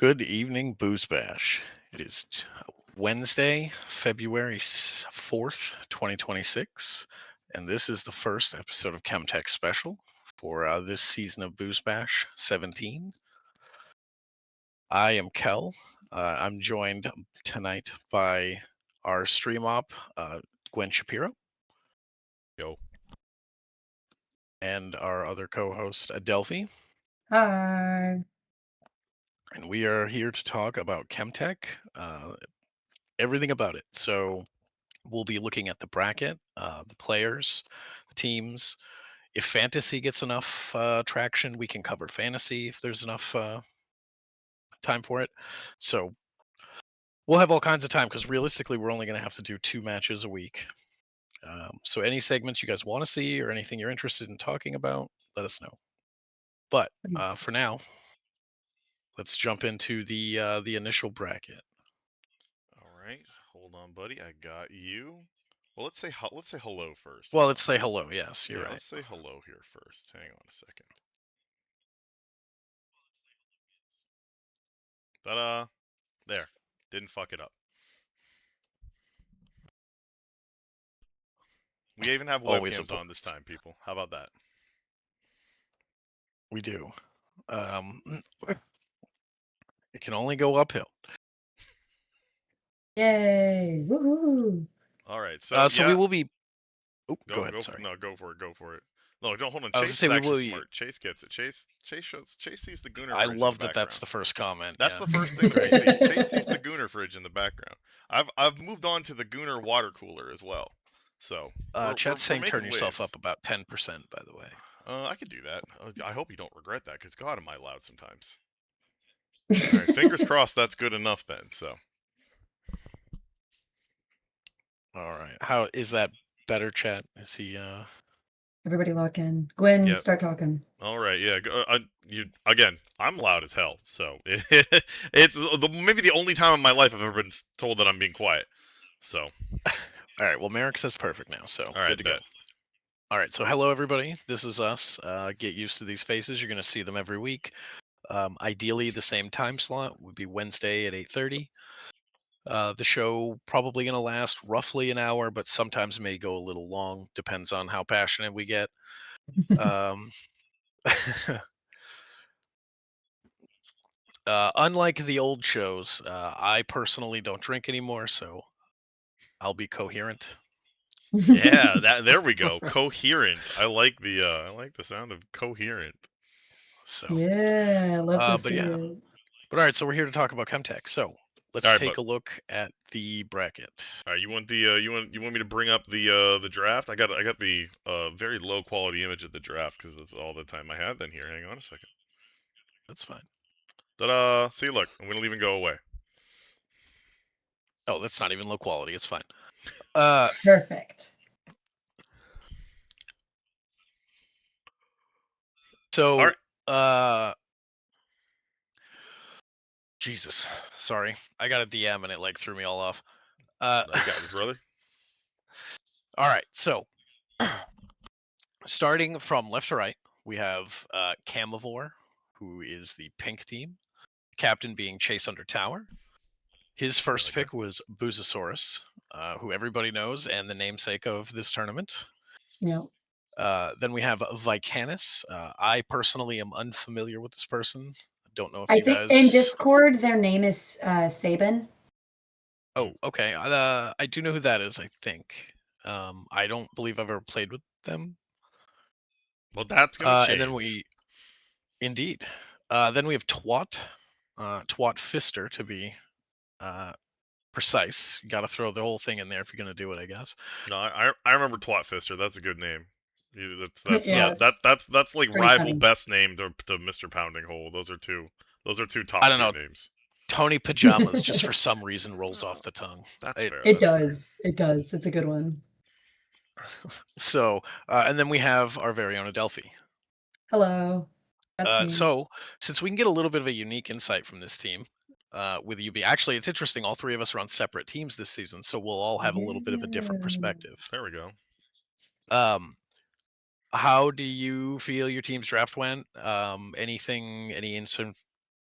Good evening, Booze Bash. It is Wednesday, February 4th, 2026, and this is the first episode of Chemtech Special for this season of Booze Bash 17. I am Kel. I'm joined tonight by our stream op, Gwen Shapiro, Yo. and our other co host, Adelphi. Hi. And we are here to talk about Chemtech, everything about it. So, we'll be looking at the bracket, the players, the teams. If fantasy gets enough traction, we can cover fantasy if there's enough time for it. So we'll have all kinds of time because realistically, we're only going to have to do 2 matches a week. So any segments you guys want to see or anything you're interested in talking about, let us know. But Please. for now, let's jump into the initial bracket. All right. Hold on, buddy. I got you. Well, let's say hello first. Well, let's say hello. Yes, you're Yeah, right. let's say hello here first. Hang on a second. Ta-da! There. Didn't fuck it up. We even have Always webcams a on this time, people. How about that? We do. It can only go uphill. Yay. Woohoo. All right. So So yeah. we will be. Oh, go ahead. Go. Sorry. No, go for it. Go for it. No, don't hold on. I was Chase gonna say is we will actually be. smart. Chase gets it. Chase sees the Gooner I fridge in the love that. background. That's the first comment. That's Yeah. the first thing that I see. Chase sees the Gooner fridge in the background. I've moved on to the Gooner water cooler as well. So Chat's saying turn making yourself waves. up about 10%, by the way. I could do that. I hope you don't regret that, because God, am I loud sometimes. All right, fingers crossed that's good enough then. So. All right. How is that better, Chat? Is he? Everybody lock in. Gwen, Yep. start talking. All right, yeah. You again. I'm loud as hell, so it's maybe the only time in my life I've ever been told that I'm being quiet. So. All right. Well, Merrick says perfect now, so All right, good to go. All right. So hello, everybody. This is us. Get used to these faces. You're going to see them every week. Ideally, the same time slot would be Wednesday at 8:30. The show probably going to last roughly an hour, but sometimes may go a little long. Depends on how passionate we get. Um, unlike the old shows, I personally don't drink anymore, so I'll be coherent. Yeah, there we go. Coherent. I like the sound of coherent. So Yeah, I love to but see yeah. it. But all right, so we're here to talk about Chemtech. So let's All right, take a look at the bracket. All right, you want the you want me to bring up the draft? I got the very low quality image of the draft because that's all the time I have. Then here, hang on a second. That's fine. Ta-da! See, look, I'm gonna leave and go away. Oh, that's not even low quality. It's fine. Perfect. So, right. Jesus, sorry, I got a DM and it like threw me all off. I got it, brother. All right, so starting from left to right, we have Camivore, who is the pink team, captain being Chase Under Tower. His first pick was Boozosaurus, who everybody knows and the namesake of this tournament. Yeah. Then we have Vicanus. I personally am unfamiliar with this person. Don't know if I you think guys. in Discord their name is Sabin. Oh, okay. I do know who that is, I think. I don't believe I've ever played with them. Well, that's gonna change. And then indeed. Then we have Twat, Twat Fister to be precise. You got to throw the whole thing in there if you're gonna do it, I guess. No, I remember Twat Fister. That's a good name. Yeah, That's like pretty rival funny. best name to Mr. Pounding Hole. Those are two top I don't know. names. Tony Pajamas just for some reason rolls off the tongue. That's fair. It does. It does. It's a good one. So, and then we have our very own Adelphi. Hello. That's me. So, since we can get a little bit of a unique insight from this team, with UB, actually, it's interesting. All three of us are on separate teams this season, so we'll all have a little bit of a different perspective. There we go. How do you feel your team's draft went? Any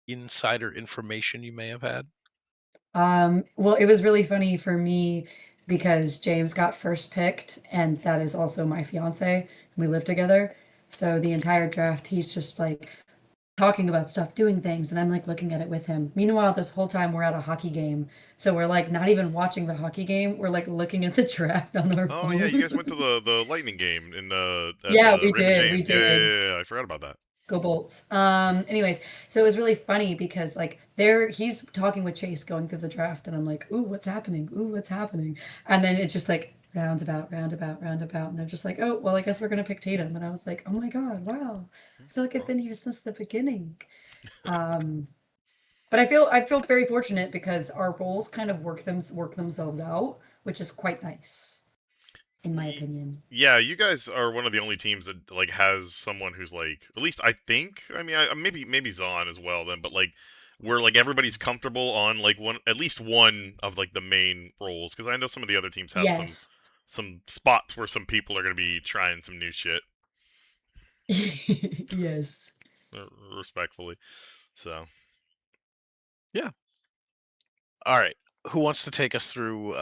insider information you may have had? Well, it was really funny for me because James got first picked, and that is also my fiance, and we live together. So the entire draft, he's just like talking about stuff, doing things, and I'm like looking at it with him. Meanwhile, this whole time we're at a hockey game. So we're like not even watching the hockey game. We're like looking at the draft on our Oh yeah, you guys went to phones. the Lightning game in at Yeah, we Raymond did. We James. Yeah, yeah, did. yeah, yeah, I forgot about that. Go Bolts. Anyways, so it was really funny because like there he's talking with Chase going through the draft and I'm like, ooh, what's happening? Ooh, what's happening? And then it's just like roundabout, roundabout, roundabout. And they're just like, oh, well, I guess we're gonna pick Tatum. And I was like, oh my God, wow. I feel like I've Well, been here since the beginning. Um, but I feel very fortunate because our roles kind of work themselves out, which is quite nice, in my ye- opinion. yeah, you guys are one of the only teams that like has someone who's like at least I think. I mean, maybe Zahn as well then, but like where like everybody's comfortable on like one at least one of like the main roles because I know some of the other teams have Yes. some spots where some people are going to be trying some new shit, Yes. respectfully. So Yeah. All right. Who wants to take us through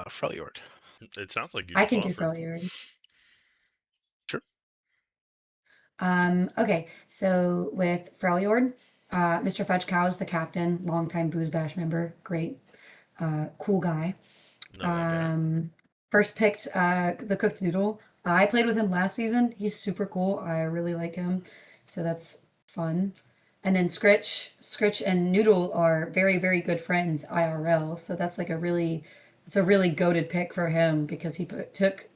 Freljord? it sounds like you I just can do offered. Freljord. Sure. Okay, so with Freljord, Mr. Fudge Cow is the captain, longtime Booze Bash member, great, cool guy. Know that guy. Um, First picked the cooked noodle. I played with him last season. He's super cool. I really like him, so that's fun. And then Scritch and Noodle are very, very good friends IRL. So that's like it's a really goaded pick for him because took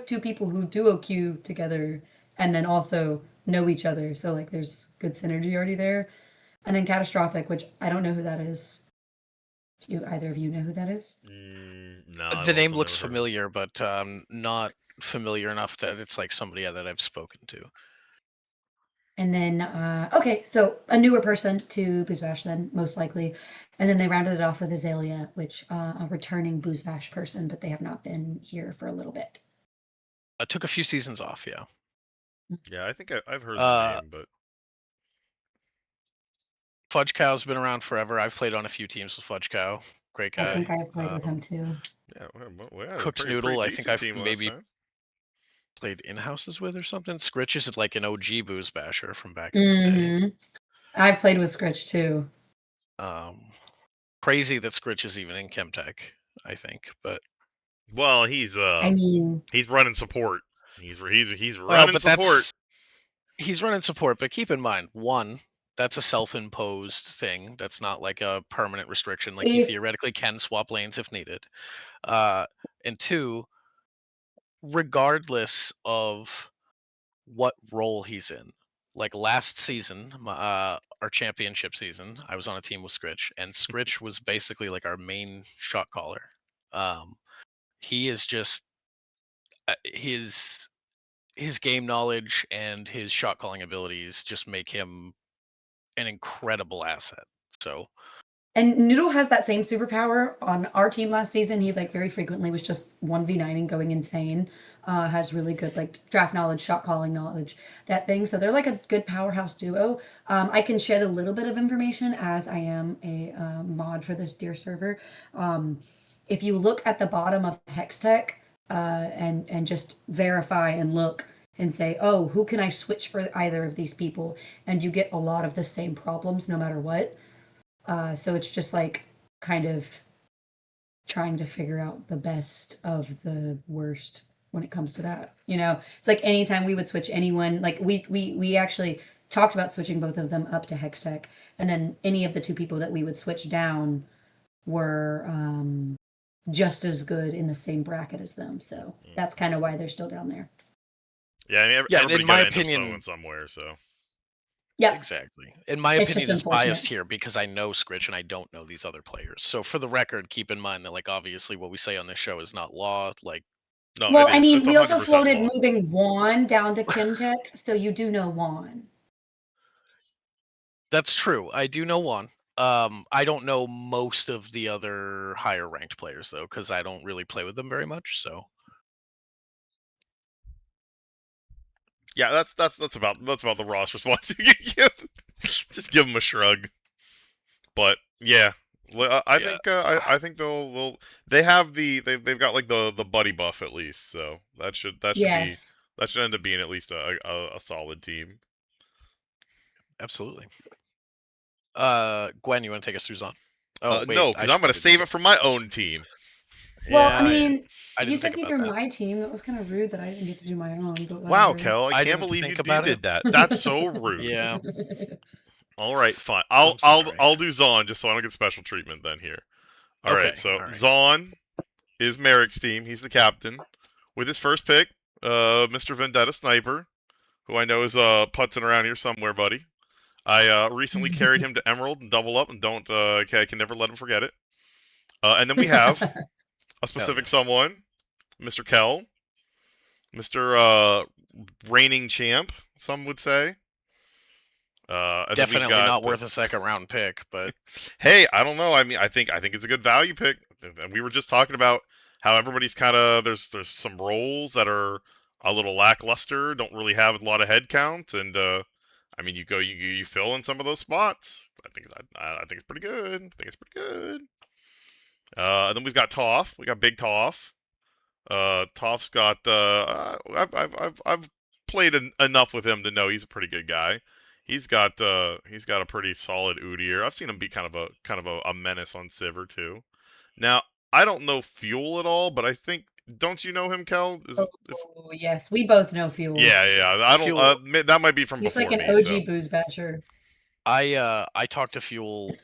two people who duo queue together and then also know each other. So like there's good synergy already there. And then Catastrophic, which I don't know who that is. Do you either of you know who that is? No, I've The name also looks never heard of him. familiar, but not familiar enough that it's like somebody that I've spoken to. And then, okay, so a newer person to Booze Bash then, most likely. And then they rounded it off with Azalea, which a returning Booze Bash person, but they have not been here for a little bit. I took a few seasons off, yeah. Yeah, I think I've heard the Uh, name, but Fudge Cow's been around forever. I've played on a few teams with Fudge Cow. Great I think guy. I've played with him Um, too. yeah, we had a Cooked pretty Noodle, I think decent I've team last maybe time. played in houses with or something. Scritch is like an OG booze basher from back in the day. Hmm. I've played with Scritch too. Um, Crazy that Scritch is even in Chemtech, I think. But Well, I mean, he's running support. He's well, running but support. he's running support. But keep in mind, one, that's a self-imposed thing. That's not like a permanent restriction. Like he if theoretically can swap lanes if needed. Uh, and two, regardless of what role he's in. Like last season, our championship season, I was on a team with Scritch, and Scritch was basically like our main shot caller. Um, he is just his game knowledge and his shot calling abilities just make him an incredible asset. So And Noodle has that same superpower on our team last season. He like very frequently was just 1v9 and going insane. Has really good like draft knowledge, shot calling knowledge, that thing. So they're like a good powerhouse duo. I can shed a little bit of information as I am a mod for this dear server. Um, if you look at the bottom of Hextech and just verify and look and say, oh, who can I switch for either of these people? And you get a lot of the same problems no matter what. So it's just like kind of trying to figure out the best of the worst when it comes to that. You know, it's like anytime we would switch anyone, like we actually talked about switching both of them up to Hextech, and then any of the two people that we would switch down were just as good in the same bracket as them. So Mm. that's kind of why they're still down there. Yeah, I mean yeah, everybody in got my to end up going opinion, somewhere. So Yep, exactly. In my it's just opinion, is unfortunate. biased here because I know Scritch and I don't know these other players. So for the record, keep in mind that like obviously what we say on this show is not law. Like no, Well, it I is. mean, It's we also 100% floated law. moving Juan down to Chemtech, so you do know Juan. that's true. I do know one. I don't know most of the other higher ranked players though, because I don't really play with them very much. So Yeah, that's about the Ross response you can give. Just give him a shrug. But yeah, I Yeah. think I think they have they've got like the buddy buff at least, so Yes. that should end up being at least a solid team. Absolutely. Gwen, you want to take us through Zon? Oh, wait, No, I because I'm gonna started save Zon. it for my own team. Well, I Yeah, yeah. mean, I you didn't took think me about through that. my team. That was kind of rude that I didn't get to do my own, but Wow, whatever. Kel, I I can't didn't believe think you about it. did that. That's so rude. Yeah, All right, fine. I'm sorry. I'll do Zon just so I don't get special treatment then here. All right, Okay, so all right. Zon is Merrick's team. He's the captain. With his first pick, Mr. Vendetta Sniper, who I know is putzing around here somewhere, buddy. I recently carried him to Emerald and Double Up, and don't okay, I can never let him forget it. And then we have a Hell yeah. specific someone, Mr. Kel, Mr. Reigning Champ, some would say. And then we've Definitely got not worth a second round pick, but hey, I don't know. I mean, I think it's a good value pick. And we were just talking about how everybody's kind of there's some roles that are a little lackluster, don't really have a lot of head count, and I mean, you fill in some of those spots. I think it's pretty good. I think it's pretty good. And then we've got Toph. We got Big Toph. Toph's got I've played enough with him to know he's a pretty good guy. He's got a pretty solid Udyr. I've seen him be kind of a menace on Sivir too. Now I don't know Fuel at all, but I think don't you know him, Kel? Is if Oh, yes. We both know Fuel. yeah. I don't Fuel. that might be from He's like before an me. So OG booze basher. I talk to Fuel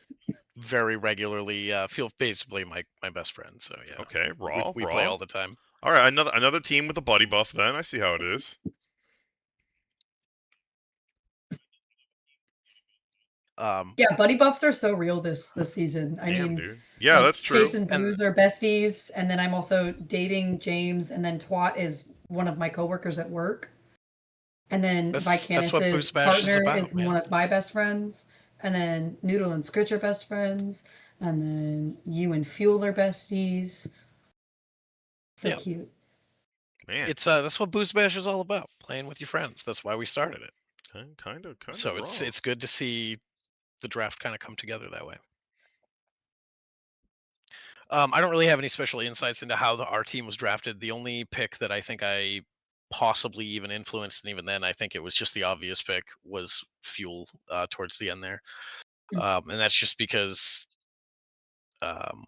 very regularly. Fuel basically my best friend. So yeah, okay, raw we play raw. all the time. All right, another team with a buddy buff. Then I see how it is. Yeah, buddy buffs are so real this season. I Damn, mean, dude. Yeah, like that's Chase true. and And Booze are besties, and then I'm also dating James, and then Twat is one of my coworkers at work, and then that's what Vicanus's Boost Bash is partner about, is man. one of my best friends, and then Noodle and Scritch are best friends, and then you and Fuel are besties. So Yeah, cute. Man, it's that's what Boost Bash is all about. Playing with your friends. That's why we started it. kind of So raw. it's good to see the draft kind of come together that way. I don't really have any special insights into how our team was drafted. The only pick that I think I possibly even influenced, and even then, I think it was just the obvious pick, was Fuel towards the end there. And that's just because, um,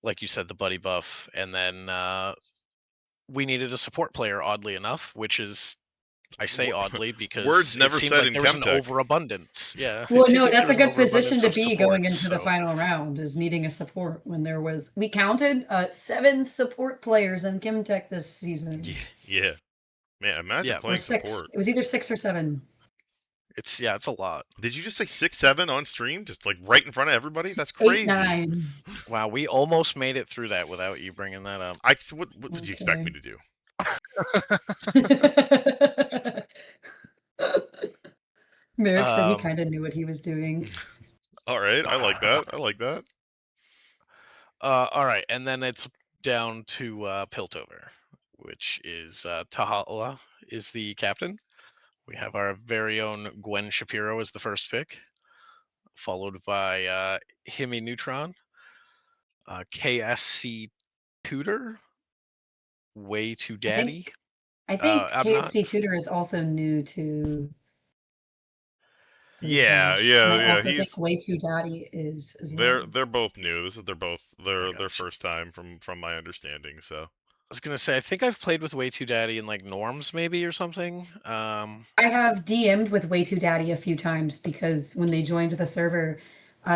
like you said, the buddy buff, and then we needed a support player, oddly enough, which is I say oddly Words because it never seemed said like in there was an Chemtech. overabundance. Yeah, it Well, seemed no, like there that's a was an good position overabundance to of be going support. into the So final round is needing a support when there was we counted 7 support players in Chemtech this season. Yeah, yeah. Man, imagine yeah, Or playing 6. support. It was either 6 or 7. it's a lot. Did you just say 6-7 on stream, just like right in front of everybody? That's 8, crazy. 9. Wow, we almost made it through that without you bringing that up. What did you expect me Okay. to do? Merrick said he Um, kind of knew what he was doing. All right, I like that. I like that. all right, and then it's down to Piltover, which is Tahala is the captain. We have our very own Gwen Shapiro as the first pick, followed by Himi Neutron, KSC Tutor, Way to I think Daddy. I think I'm not. KSC Tutor is also new to Booze Yeah, Bash. And I also think He's Way Too Daddy is as well. they're both new. This is I their got you. first time from my understanding. So I was gonna say I think I've played with Way Too Daddy in like norms maybe or something. I have DM'd with Way Too Daddy a few times because when they joined the server,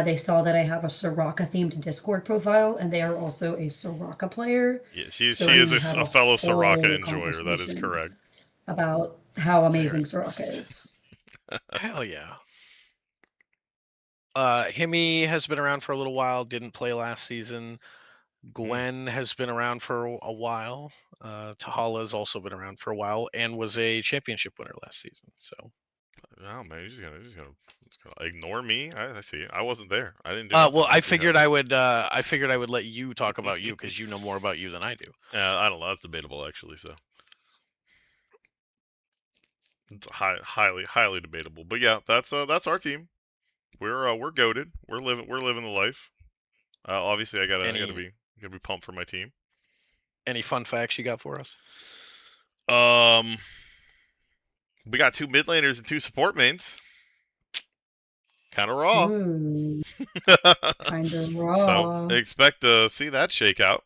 they saw that I have a Soraka themed Discord profile, and they are also a Soraka player. yeah, So she and is we had a a fellow Soraka whole enjoyer. That is conversation correct. about how amazing Soraka Fairest. is. Hell yeah. Himi has been around for a little while. Didn't play last season. Hmm. Gwen has been around for a while. Tahala has also been around for a while and was a championship winner last season. So, Oh man, just gonna ignore me. I see. I wasn't there. I didn't do nothing. well, I see how it is. I figured I would let you talk about you because you know more about you than I do. I don't know. That's debatable, actually. So it's highly debatable. But yeah, that's our team. We're goated. We're living the life. Obviously, I gotta Any be pumped for my team. any fun facts you got for us? Um, we got 2 mid laners and 2 support mains. Kind of raw. Ooh, kind of So raw. expect to see that shake out.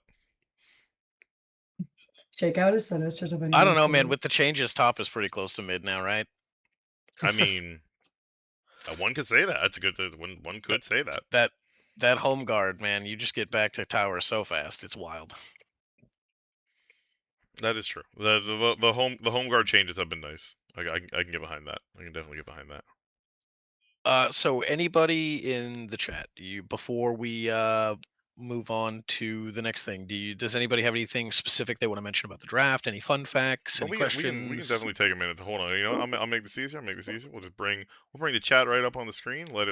Shakeout is such a funny I way don't to know, say man. it. With the changes, top is pretty close to mid now, right? I mean, one could say that. That's a good. One That could say that. that home guard, man. You just get back to tower so fast. It's wild. That is true. The home guard changes have been nice. I can get behind that. I can definitely get behind that. So anybody in the chat, do you before we move on to the next thing, does anybody have anything specific they want to mention about the draft? Any fun facts? Well, Any we can questions? definitely take a minute to hold on. You know, I'll make this easier. I'll make this easier. We'll bring the chat right up on the screen. Let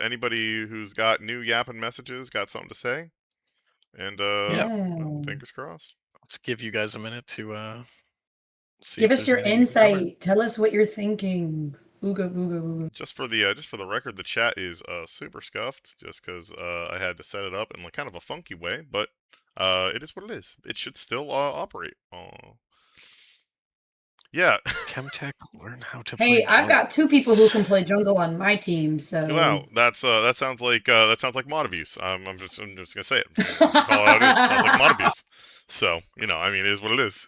anybody who's got new yapping messages got something to say, and Yeah, well, Yeah. fingers crossed. let's give you guys a minute to see Give if us there's your anything we can cover. insight. Tell us what you're thinking. Ooga booga booga. Just for the record, the chat is super scuffed, just because I had to set it up in like kind of a funky way, but it is what it is. It should still operate. Yeah. Chemtech, learn how to play Hey, I've got jungle. 2 people who can play jungle on my team, Wow, so that sounds like mod abuse. I'm just gonna say it. I'm just gonna call it out. It is. It sounds like mod abuse. So you know, I mean, it is what it is.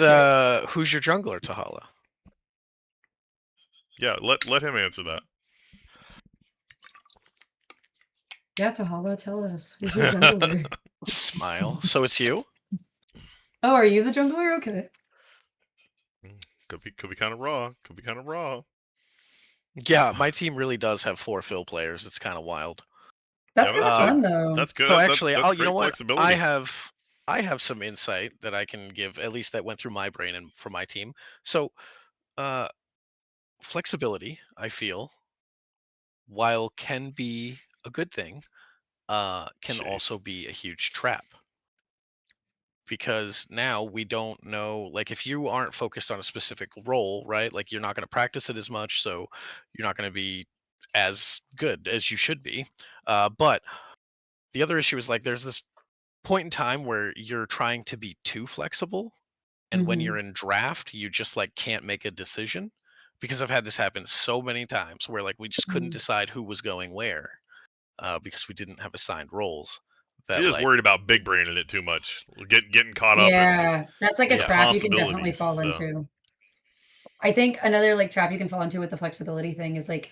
okay. Who's your jungler, Tahala? Yeah, let him answer that. Yeah, Tahala, tell us. Who's your jungler? Smile. So it's you? Oh, are you the jungler? Okay. Could be kind of raw. Could be kind of raw. Yeah, my team really does have 4 fill players. It's kind of wild. That's Yeah, kind of that's fun though. that's good. So actually, That's you know great what? I flexibility. have I have some insight that I can give, at least that went through my brain and for my team. So, uh, flexibility, I feel, while can be a good thing, can also Chase. be a huge trap because now we don't know. Like, if you aren't focused on a specific role, right? Like, you're not going to practice it as much, so you're not going to be as good as you should be. But the other issue is like there's this point in time where you're trying to be too flexible, and when Hmm. you're in draft you just like can't make a decision, because I've had this happen so many times where like we just couldn't decide who was going where, because we didn't have assigned roles that You're just like worried about big braining it too much. Getting caught up Yeah, that's like a in yeah. trap you can definitely possibilities. fall So into. I think another like trap you can fall into with the flexibility thing is like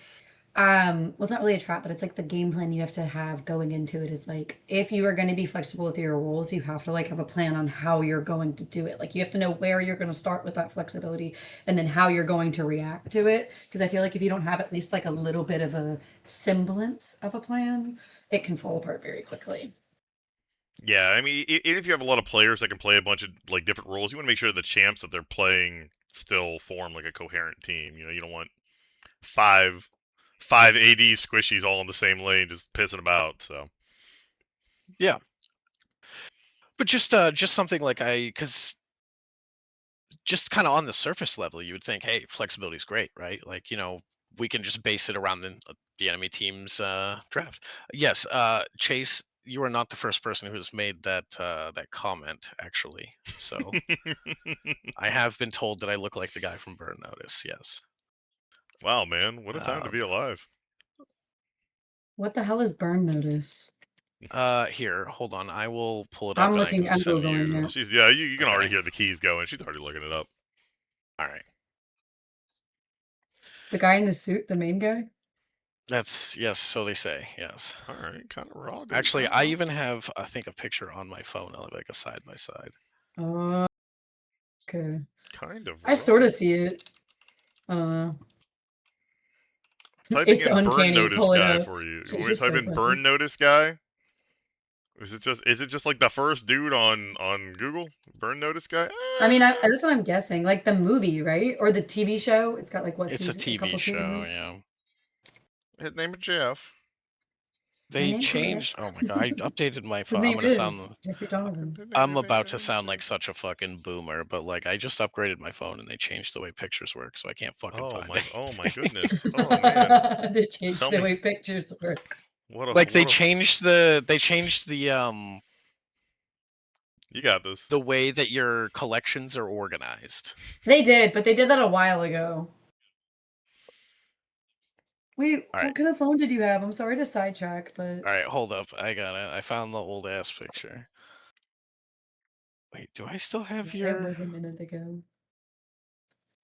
well, it's not really a trap, but it's like the game plan you have to have going into it is like if you are going to be flexible with your roles, you have to like have a plan on how you're going to do it. Like you have to know where you're going to start with that flexibility and then how you're going to react to it. Because I feel like if you don't have at least like a little bit of a semblance of a plan, it can fall apart very quickly. yeah, I mean, even if you have a lot of players that can play a bunch of like different roles, you want to make sure the champs that they're playing still form like a coherent team. You know, you don't want five AD squishies all in the same lane just pissing about. So Yeah, but just something like because just kind of on the surface level you would think, hey, flexibility is great, right? Like, we can just base it around the enemy team's draft. Yes, Chase, you are not the first person who's made that comment, actually. So I have been told that I look like the guy from Burn Notice. Yes. wow, man, what a time to be Um, alive. What the hell is burn notice? Here, hold on. I will pull it up I'm and I looking, can I'm send Googling you. it. You can already Okay. hear the keys going. She's already looking it up. All right. The guy in the suit, the main guy? That's yes. So they say yes. All right, kind of raw, dude. Actually, Kind of I raw. even have, I think, a picture on my phone. I'll have like a side by side. Oh, okay. Kind of I sort raw. of see it. Uh, Typing it's in burn uncanny. notice Pull it guy up. for you. It's When we just type so in funny. burn notice guy, is it just like the first dude on Google? Burn notice guy? I mean, that's what I'm guessing. Like the movie, right? Or the TV show. It's got like what It's a season? A TV couple show, seasons. yeah. His name is Jeff. My They name changed. correct. Oh my god! I updated my His phone. I'm name gonna is sound. Jeffrey Donovan. I'm about to sound like such a fucking boomer, but like I just upgraded my phone and they changed the way pictures work, so I can't fucking find Oh my anything. goodness. Oh man. They changed Tell the me way pictures work. Like what a they changed you got this. the way that your collections are organized. They did, but they did that a while ago. Wait, All right. what kind of phone did you have? I'm sorry to sidetrack, but All right, hold up. I got it. I found the old ass picture. Wait, do I still have it your was a minute ago.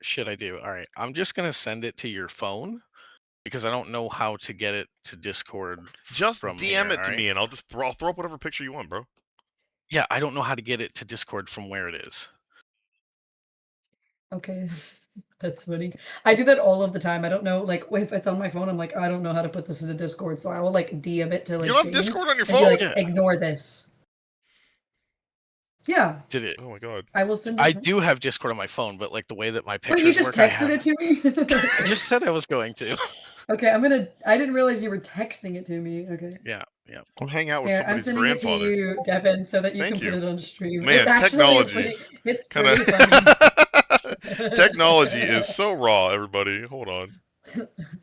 shit? I do. All right. I'm just going to send it to your phone because I don't know how to get it to Discord Just from here, DM all it to right? me and I'll throw up whatever picture you want, bro. Yeah, I don't know how to get it to Discord from where it is. Okay. That's funny. I do that all of the time. I don't know, like, if it's on my phone, I'm like, I don't know how to put this into Discord, so I will, like, DM it to, You like, don't have James Discord on your and be phone? like, Yeah. ignore this. Yeah, Did it? Oh my god. I will send I it. do have Discord on my phone, but like the way that my Wait, you pictures just work, I texted have. it to me? I Okay. just said I was going to. Okay, I didn't realize you were texting it to me. Okay. Yeah, yeah. I'm hanging out with Here, I'm somebody's sending it to grandfather. you, Devin, so that you can Thank put you. it on stream. It's Man, actually technology. it's Kind of pretty funny. technology is so raw, everybody. Hold on.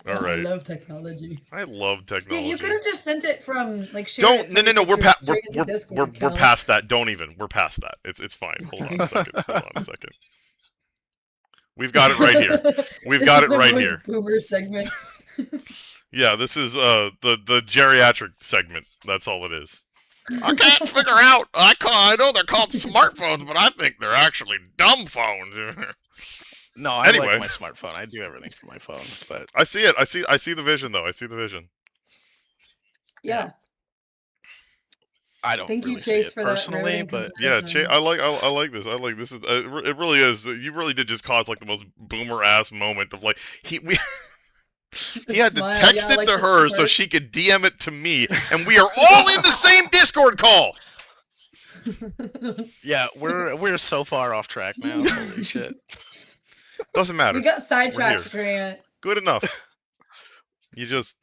All I right. love technology. I love Yeah, you could technology. have just sent it from, like, shared Don't it no from no your no pictures straight into Discord, we're Kel. past that. Don't even. We're past that. It's fine. Hold on a Okay. second. Hold on a second. We've got it right here. We've This got is it the right most here. boomer segment. Yeah, this is the geriatric segment. That's all it is. I can't figure out. I know they're called smartphones, but I think they're actually dumb phones. No, I like Anyway, my smartphone. I do everything from my phone, but I see it. I see the vision though. I see the vision. yeah, Yeah. I don't Thank you, really see Chase, it for that personally, riveting but Yeah, comparison. I like this. I like this. Is it really is. You really did just cause like the most boomer ass moment of like The he had to smile, text yeah, it like to the her so smirk. she could DM it to me, and we are all in the same Discord call. yeah, we're so far off track now. Holy shit. Doesn't We matter. got We're here. sidetracked, Grant. Good enough. You just.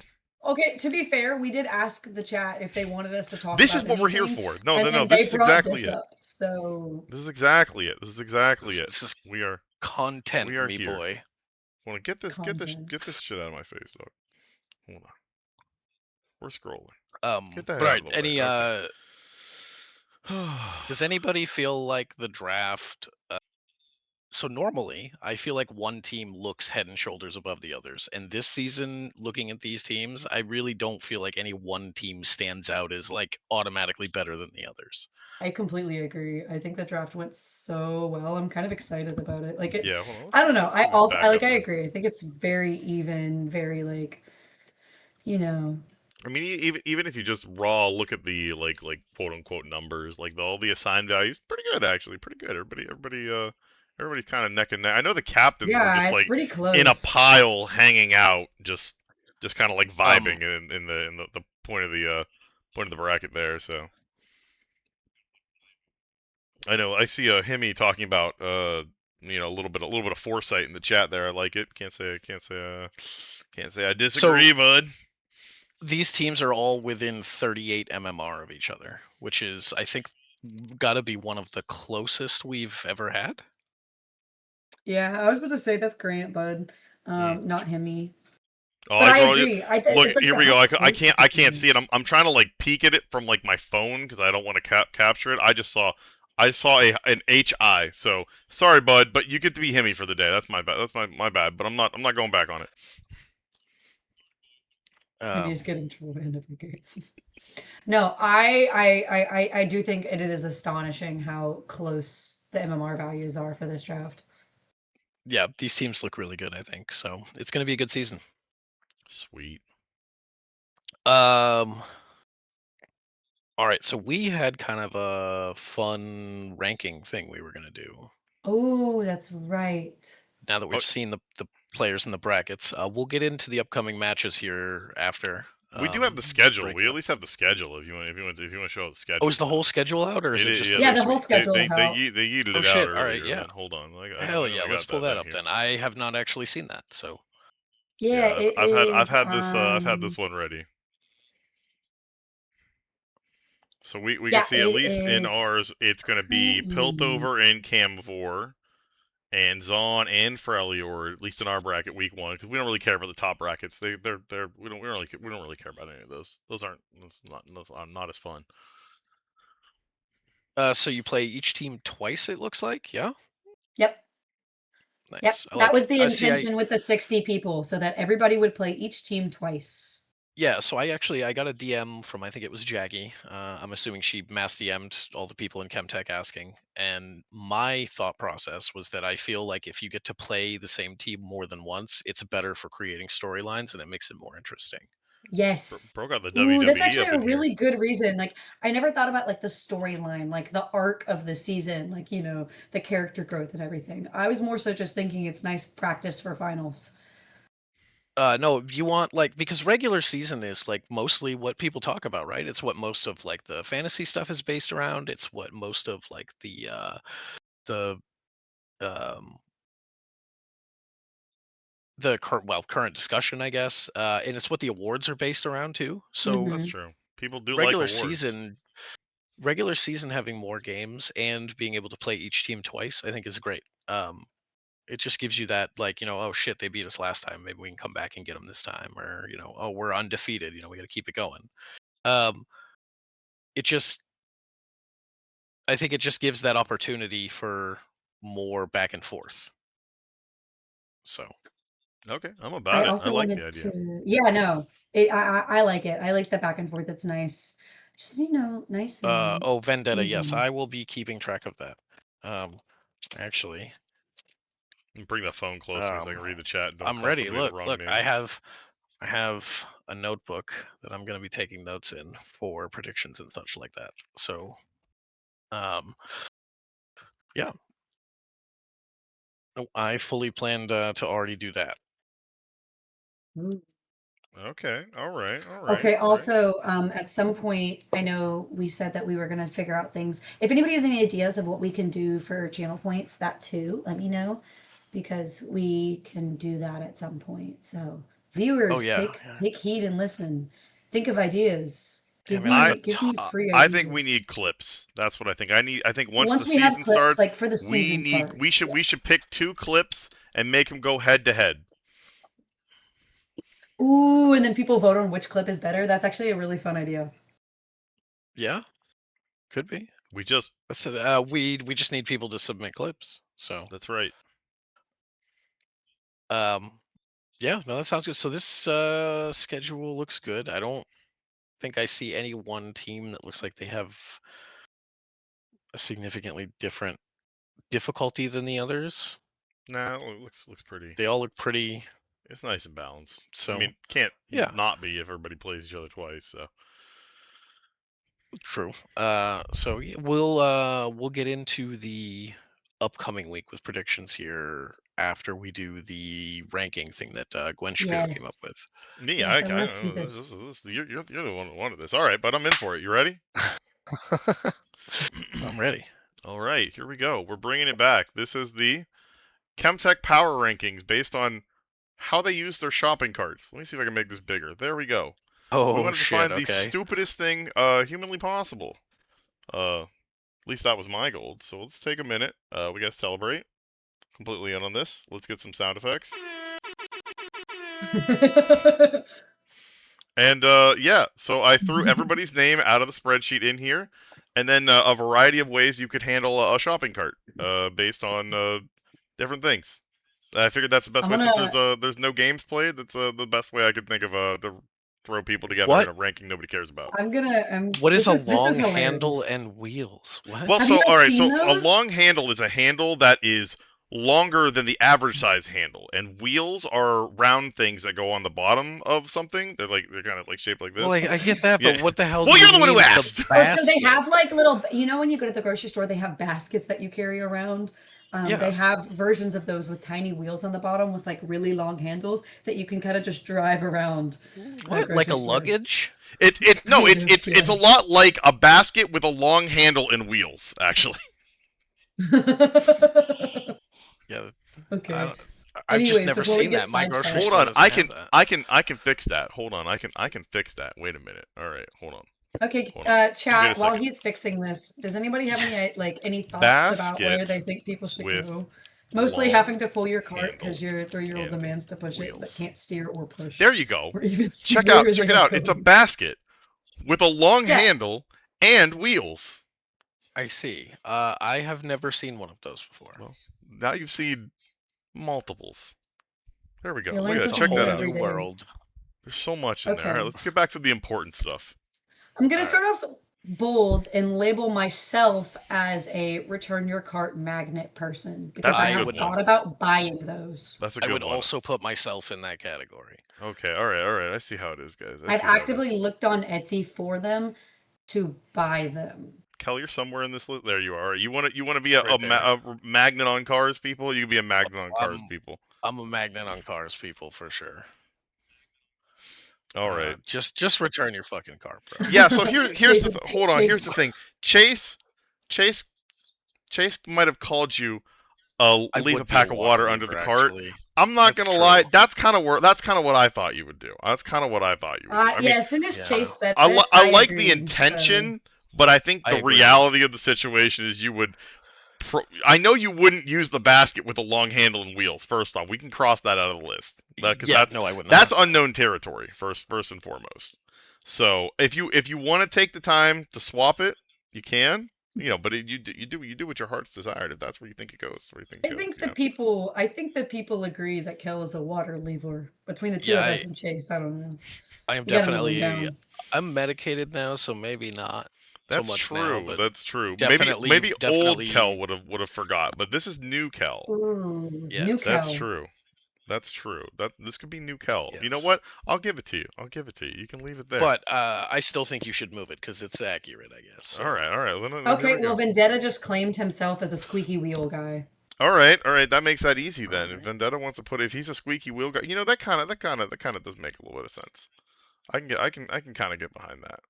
Okay, to be fair, we did ask the chat if they wanted us to talk This is about what we're here anything, for. No, no, and, no. and This they is brought exactly this it. up. So This is exactly it. This is exactly it. This is We are content, me here. boy. Want to content. get this shit out of my face, dog. Hold on. We're scrolling. Get But that all out right, of the way. any Okay. does anybody feel like the draft so normally I feel like one team looks head and shoulders above the others. And this season, looking at these teams, I really don't feel like any one team stands out as like automatically better than the others. I completely agree. I think the draft went so well. I'm kind of excited about it. Like it, Yeah, hold on. I don't know. Let's just back I up then. agree. I think it's very even, very like, you know. I mean, even if you just raw look at the like quote unquote numbers, like all the assigned values, pretty good actually, pretty good. Everybody's kind of neck and neck. I know the captains were Yeah, just it's like pretty in a close. pile, hanging out, just kind of like Um, vibing in the point of the bracket there. So I know I see Hemi talking about a little bit of foresight in the chat there. I like it. Can't say I so disagree, bud. these teams are all within 38 mmR of each other, which is, I think, got to be one of the closest we've ever had. Yeah, I was about to say that's Grant, bud. Mm. Not Hemi. Oh, But I I brought you. agree. Look, It's like here the we how go. close I everything can't see it. is. I'm trying to like peek at it from like my phone because I don't want to capture it. I saw an HI. So sorry, bud, but you get to be Hemi for the day. That's my bad. That's my bad. But I'm not going back on it. Hemi's Um, getting to end of the game. No, I do think it is astonishing how close the MMR values are for this draft. yeah, these teams look really good, I think. So it's going to be a good season. Sweet. Um, all right, so we had kind of a fun ranking thing we were going to do. Oh, that's right. Now that Oh, we've seen the players in the brackets, we'll get into the upcoming matches here after. we do have the Just schedule. break We it at up. least have the schedule if you want to show the Oh, schedule. is the whole schedule out, or is It it is, just yeah. the Yeah, the first whole week? schedule is out. They yeeted Oh it out shit! All right, earlier. yeah. Hold on. Hell yeah, I let's got pull that that thing up here. then. I have not actually seen that, so Yeah, Yeah, it I've is. had this one ready. So we can Yeah, see at it least in is ours, it's going to be currently. Piltover and Camvor and Zon and Freljord, at least in our bracket week 1, because we don't really care about the top brackets. They're we don't really care about any of those. Those aren't those are not as fun. So you play each team twice, it looks like. Yeah, Yep. Yep. nice. I That like was it. the See, I intention with the 60 people, so that everybody would play each team twice. Yeah, so I got a DM from I think it was Jaggy. I'm assuming she mass DM'd all the people in Chemtech asking, and my thought process was that I feel like if you get to play the same team more than once, it's better for creating storylines and it makes it more interesting. Yes. Bro got the Ooh, that's WWE actually up a in here. really good reason. Like, I never thought about like the storyline, like the arc of the season, like, the character growth and everything. I was more so just thinking it's nice practice for finals. No, you want like because regular season is like mostly what people talk about, right? It's what most of like the fantasy stuff is based around. It's what most of like the um current discussion, I guess, and it's what the awards are based around too. So That's Hmm. true. People do like regular awards. season, regular season having more games and being able to play each team twice, I think is great. It just gives you that like oh shit, they beat us last time, maybe we can come back and get them this time, or oh we're undefeated, we got to keep it going. Um, it just I think it just gives that opportunity for more back and forth. So Okay, I'm I about it. I also like the wanted idea. to, yeah, no, I like it. I like the back and forth. It's nice. Just, nice and oh, Vendetta, yes, even. I will be keeping track of that. Um, actually, Bring that phone closer so I um, can read the chat and don't I'm call ready. somebody the Look, wrong look, name. I have a notebook that I'm going to be taking notes in for predictions and such like that. So, um, yeah, no, I fully planned to already do that. Okay, all right, all right, Okay, all right. also, at some point, I know we said that we were gonna figure out things. If anybody has any ideas of what we can do for channel points, that too, let me know, because we can do that at some point. So Oh viewers, yeah, take yeah. take heed and listen. Think of ideas. I Give mean, I have me a give me free I think we ideas. need clips. That's what I think. I think once the Once we have season clips, starts, like for the season starts, we should yes. pick 2 clips and make them go head to head. Ooh, and then people vote on which clip is better. That's actually a really fun idea. yeah, could be. We just We just need people to submit clips. So, That's right. um, yeah, no, that sounds good. So this schedule looks good. I don't think I see any one team that looks like they have a significantly different difficulty than the others. Nah, it looks pretty. They all look pretty. It's nice and balanced. I So, mean, can't yeah, not be if everybody plays each other twice. So true. So yeah, we'll get into the upcoming week with predictions here after we do the ranking thing that Gwen Shapiro came up Yes. with. me, Yes, and let's see this. you're the one who wanted this. All right, but I'm in for it. You ready? I'm ready. All right, here we go. We're bringing it back. This is the Chemtech Power Rankings based on how they use their shopping carts. Let me see if I can make this bigger. There we go. We Oh wanted to shit. find the Okay. stupidest thing humanly possible. At least that was my goal. So let's take a minute. We got to celebrate. Completely in on this. Let's get some sound effects. And yeah, so I threw everybody's name out of the spreadsheet in here, and then a variety of ways you could handle a shopping cart based on different things. I figured that's the best I'm way since gonna there's no games played. That's the best way I could think of to throw people together in What? a ranking nobody cares about. What is a this is long handle hilarious. and wheels? What? Well, Have you so all not right, seen so a those? long handle is a handle that is longer than the average size handle, and wheels are round things that go on the bottom of something. They're kind of like shaped like Well, this. I get that, but Yeah. what the hell do Well, you you're the one who mean the asked. Oh, so they basket? have like little, when you go to the grocery store, they have baskets that you carry around. They Yeah. have versions of those with tiny wheels on the bottom with like really long handles that you can kind of just drive around a What? Like a grocery store. luggage? It no, Kind of, it's a yeah. lot like a basket with a long handle and wheels, actually. Yeah. I Okay. don't, I've just Anyways, never before we seen get that. My grocery sidetracked. Hold store on, doesn't have that. I can fix that. Hold on, I can fix that. Wait a minute. All right, hold on. Okay, Hold on. Give me a chat. While second. he's fixing this, does anybody have any thoughts about where Basket they think people should with go? Mostly long having to pull your cart because handle your 3-year-old and demands to push it, but wheels. can't steer or push, There you go. or even see Check out, where check they it are out. It's a going. basket with a long Yeah, handle and wheels. I see. I have never seen one of those before. Well, now you've seen multiples. There we go. you Look learn at that. It's a something Check new that whole out. new every day. world. There's so much in there. All right, Okay, let's get back to the important stuff. I'm gonna All right. start off bold and label myself as a return your cart magnet person because That's a I I have good would one. thought about buying those. That's a I good would one. also put myself in that category. Okay, all right, all right. I see how it is, guys. I I've see how it actively is. looked on Etsy for them to buy them. Kel, you're somewhere in this list. There you are. You want to be a, Right a, there. a magnet on cars, people? You can be a magnet on cars, I'm people. I'm a magnet on cars, people, for sure. All right. Just return your fucking car, bro. Yeah. So here's Chase the is hold on. Here's Chase. the thing. Chase Chase might have called you I leave a would be a pack of water water under the lever, cart. actually. I'm not That's gonna lie. true. That's kind of what I thought you would do. That's kind of what I thought you would do. I mean, Yeah, as soon as Yeah, Chase said I it, I I like the agreed. So intention, but I think I the agree. reality of the situation is you would. I know you wouldn't use the basket with a long handle and wheels. First off, we can cross that out of the list because Yeah, no, I would that's not. unknown territory. First and foremost. So if you want to take the time to swap it, you can. But you do what your heart's desired. If that's where you think it goes, where you think it goes. I think the people agree that Kel is a water lever. Between the two Yeah, of us and Chase, I don't know. I am You gotta move him definitely. down. I'm medicated now, so maybe not so That's much now, true. but That's true. Maybe definitely, maybe old Kel definitely. would have forgot, but this is new Kel. Ooh, new Yes, That's Kel. true. That's true. That this could be new Kel. You know yes. what? I'll give it to you. I'll give it to you. You can leave it there. But I still think you should move it because it's accurate, I guess. So. All right. Then here Okay, we well, go. Vendetta just claimed himself as a squeaky wheel guy. All right. That makes that easy All then. If right. Vendetta wants to put, if he's a squeaky wheel guy, that kind of does make a little bit of sense. I can kind of get behind that.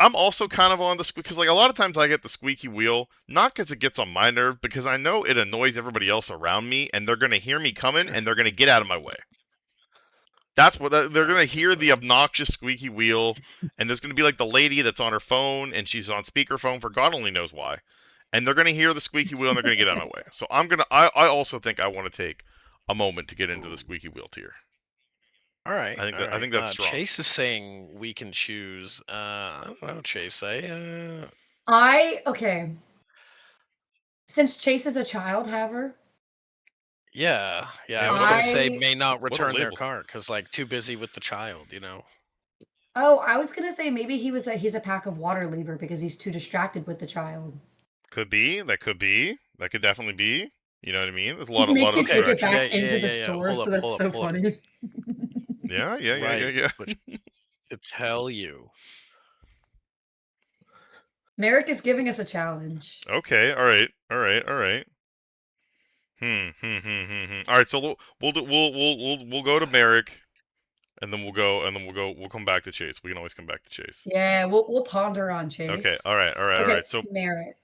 I'm also kind of on the squeak because like a lot of times I get the squeaky wheel not because it gets on my nerve because I know it annoys everybody else around me and they're gonna hear me coming and they're gonna get out of my way. That's what they're I gonna get hear, the that. obnoxious squeaky wheel, and there's gonna be like the lady that's on her phone and she's on speakerphone for God only knows why, and they're gonna hear the squeaky wheel and they're gonna get out of my way. So I also think I want to take a moment to get into the Ooh. squeaky wheel tier. All right, all I right. think that's strong. Chase is saying we can choose. I don't know, Chase. Okay. Since Chase is a child haver, Yeah. I Man, was gonna say I may not what a return their label. cart because like too busy with the child. I was gonna say maybe he's a pack of water lever because he's too distracted with the child. Could be. That could be. That could definitely be. You know what I mean? There's a He lot makes of you take Okay. it distraction. Yeah, back yeah, into the yeah, yeah. store, Hold so up, that's hold up, so hold up. funny. Yeah. Right, which to tell you. Merrick is giving us a challenge. Okay. All right. All right. So we'll go to Merrick, and then we'll come back to Chase. We can always come back to Chase. Yeah, we'll ponder on Okay. Chase. All Okay, right. So Merrick.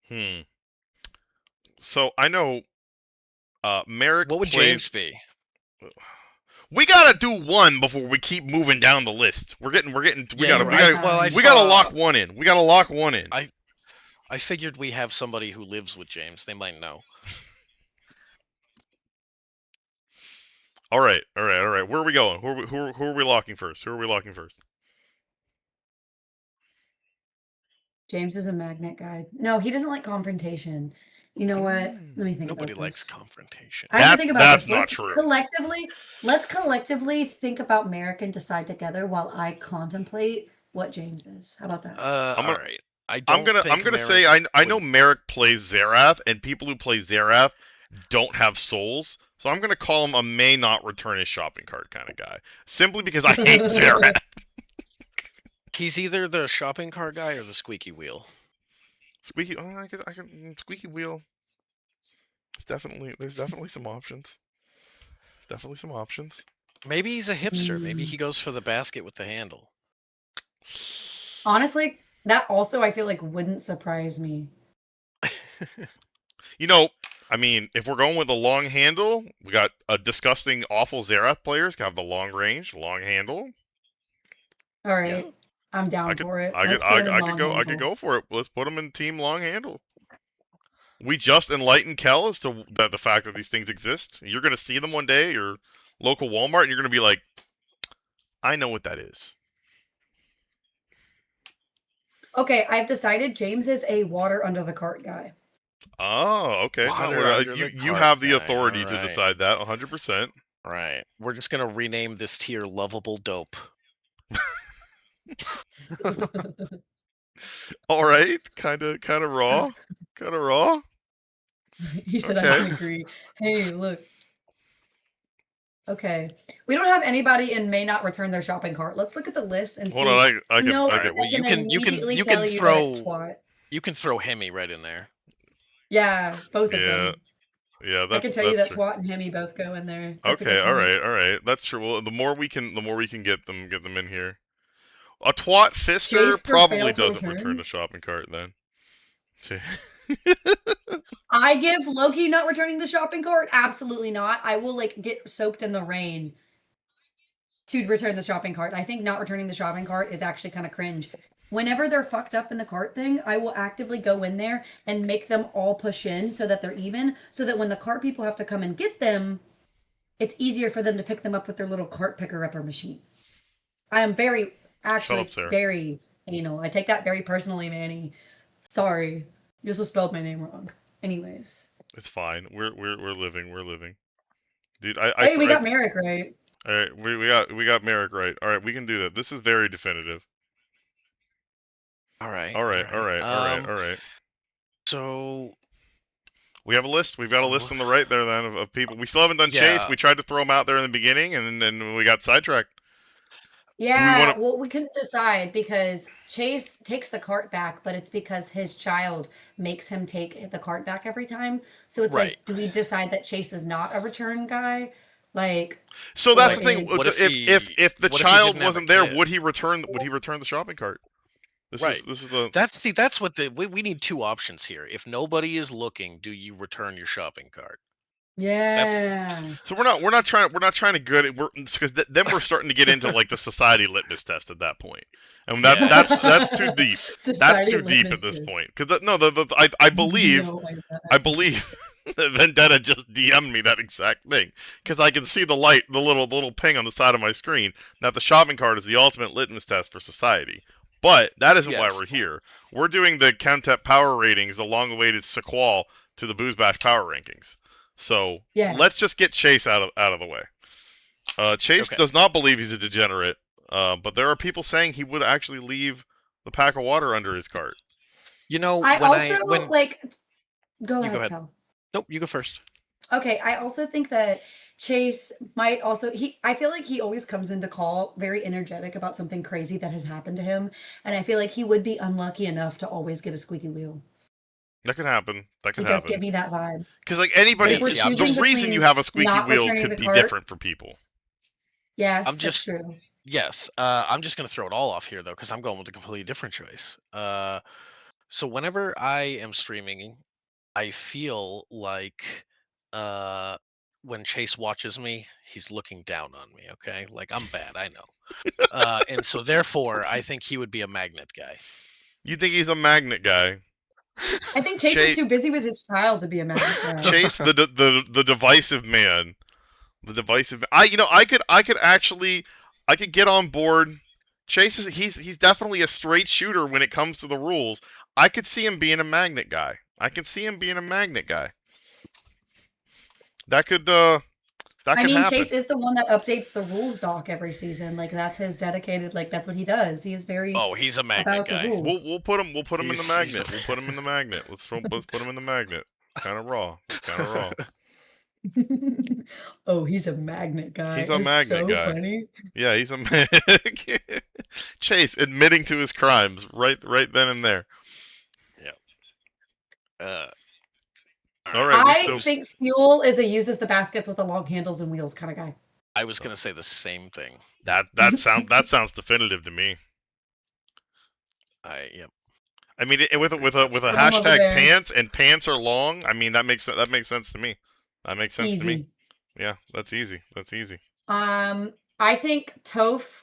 hmm. So I know Merrick What would James plays. be? We gotta do one before we keep moving down the list. We Yeah, gotta you're One right. at a I we time. gotta saw. lock one in. We gotta lock one in. I figured we have somebody who lives with James. They might know. All right. Where are we going? Who are we locking first? James is a magnet guy. No, he doesn't like confrontation. You know what? Let me think Nobody about likes this. confrontation. I have to think about That's this. not true. Let's collectively think about Merrick and decide together while I contemplate what James is. How about that? I'm All gonna right. I don't I'm think gonna say Merrick I know would. Merrick plays Zerath, and people who play Zerath don't have souls. So I'm gonna call him a may not return his shopping cart kind of guy, simply because I hate Zerath. He's either the shopping cart guy or the squeaky wheel. Squeaky, oh, I can squeaky wheel. There's definitely some options. Definitely some options. Maybe he's a hipster. Maybe Hmm. he goes for the basket with the handle. Honestly, that also I feel like wouldn't surprise me. You know, I mean, if we're going with a long handle, we got a disgusting, awful Xerath players can have the long range, long handle. All Yeah. right. I'm I down could, for it. I could, Let's put him in I could long go, I could handle. go for it. Let's put them in team long handle. We just enlightened Kel as to the fact that these things exist. You're gonna see them one day, your local Walmart, and you're gonna be like, I know what that is. Okay, I've decided James is a water under the cart guy. Oh, okay. No, Water under you the you cart have the guy. All authority to right. decide that 100%. Right. We're just gonna rename this tier lovable dope. All right, kind of raw, kind of raw. He said, I Okay. don't agree. Hey, look. Okay. We don't have anybody in may not return their shopping cart. Let's look at the list and Hold see. on, I You can know, All I right. can. Well, I can immediately you can tell you that it's throw twat. Hemi right in there. Yeah, both of Yeah, them. yeah, I can tell you that's that true. twat and Hemi both go in there. That's a Okay, good point. all right. That's true. Well, the more we can get them in here. A twat fister Chase for probably fail to doesn't return return. the shopping cart then. I give Loki not returning the shopping cart. Absolutely not. I will like get soaked in the rain to return the shopping cart. I think not returning the shopping cart is actually kind of cringe. Whenever they're fucked up in the cart thing, I will actively go in there and make them all push in so that they're even, so that when the cart people have to come and get them, it's easier for them to pick them up with their little cart picker upper machine. I am very, Shut actually, up, Sarah. very anal. I take that very personally, Manny. Sorry. You also spelled my name wrong. Anyways. It's fine. We're living. We're living. Dude, Hey, we got Merrick right. all right, we got Merrick right. All right, we can do that. This is very definitive. All right. All All right, all right. right, all right, all right. So We have a list. We've got a list on the right there then of people. We still haven't done Chase. yeah. We tried to throw him out there in the beginning, and then we got sidetracked. Do we Yeah, want to? well, we couldn't decide because Chase takes the cart back, but it's because his child makes him take the cart back every time. So it's Right. like, do we decide that Chase is not a return guy? Like, So that's or the thing. is If the what if he child didn't have a wasn't there, kid? would he return the shopping cart? Right. This is the That's what we need two options here. If nobody is looking, do you return your shopping cart? yeah. So we're not trying to good it. We're because then we're starting to get into like the society litmus test at that point, and Yeah, that's too deep. That's Society too deep at litmus this test. point. Because no, I believe No, my I God. believe that Vendetta just DM'd me that exact thing because I can see the little ping on the side of my screen that the shopping cart is the ultimate litmus test for society. But that isn't why yes. we're here. We're doing the Chemtech power ratings, the long-awaited sequel to the Booze Bash power rankings. So let's Yes. just get Chase out of the way. Chase Okay. does not believe he's a degenerate, but there are people saying he would actually leave the pack of water under his cart. You know, I also when like, go you go ahead, ahead. Kel. Nope, you go first. Okay, I also think that Chase might also I feel like he always comes into call very energetic about something crazy that has happened to him, and I feel like he would be unlucky enough to always get a squeaky wheel. That could happen. That He could does give happen. me that vibe. Because like But anybody, if we're See, I'm the choosing just reason you between have a squeaky not wheel returning could the be cart, different for people. yes, I'm that's just true. yes. I'm just gonna throw it all off here though, because I'm going with a completely different choice. So whenever I am streaming, I feel like uh when Chase watches me, he's looking down on me. Okay, like I'm bad, I know. And so therefore, I think he would be a magnet guy. You think he's a magnet guy? I think Chase is Chase, too busy with his child to be a magnet guy. Chase, the divisive man, the divisive. I could actually, I could get on board. Chase is he's definitely a straight shooter when it comes to the rules. I could see him being a magnet guy. I could see him being a magnet guy. That could that I could mean, happen. Chase is the one that updates the rules doc every season. Like that's his dedicated. Like that's what he does. He is very Oh, he's a magnet about the guy. rules. We'll put him in the He's magnet. We'll put him in the magnet. Let's put him in the magnet. Kind of raw. It's kind of raw. Oh, he's a magnet guy. He's a It's magnet so guy. funny. Yeah, he's a Chase admitting to his crimes right then and there. Yeah. All right, we I still think Fuel is a uses the baskets with the long handles and wheels kind of guy. I was gonna say the same thing. that sounds definitive to me. Yep. I mean, with a Let's put him over hashtag there. pants and pants are long. I mean, that makes sense to me. That makes sense to me. Easy. Yeah, that's easy. That's easy. I think Toph.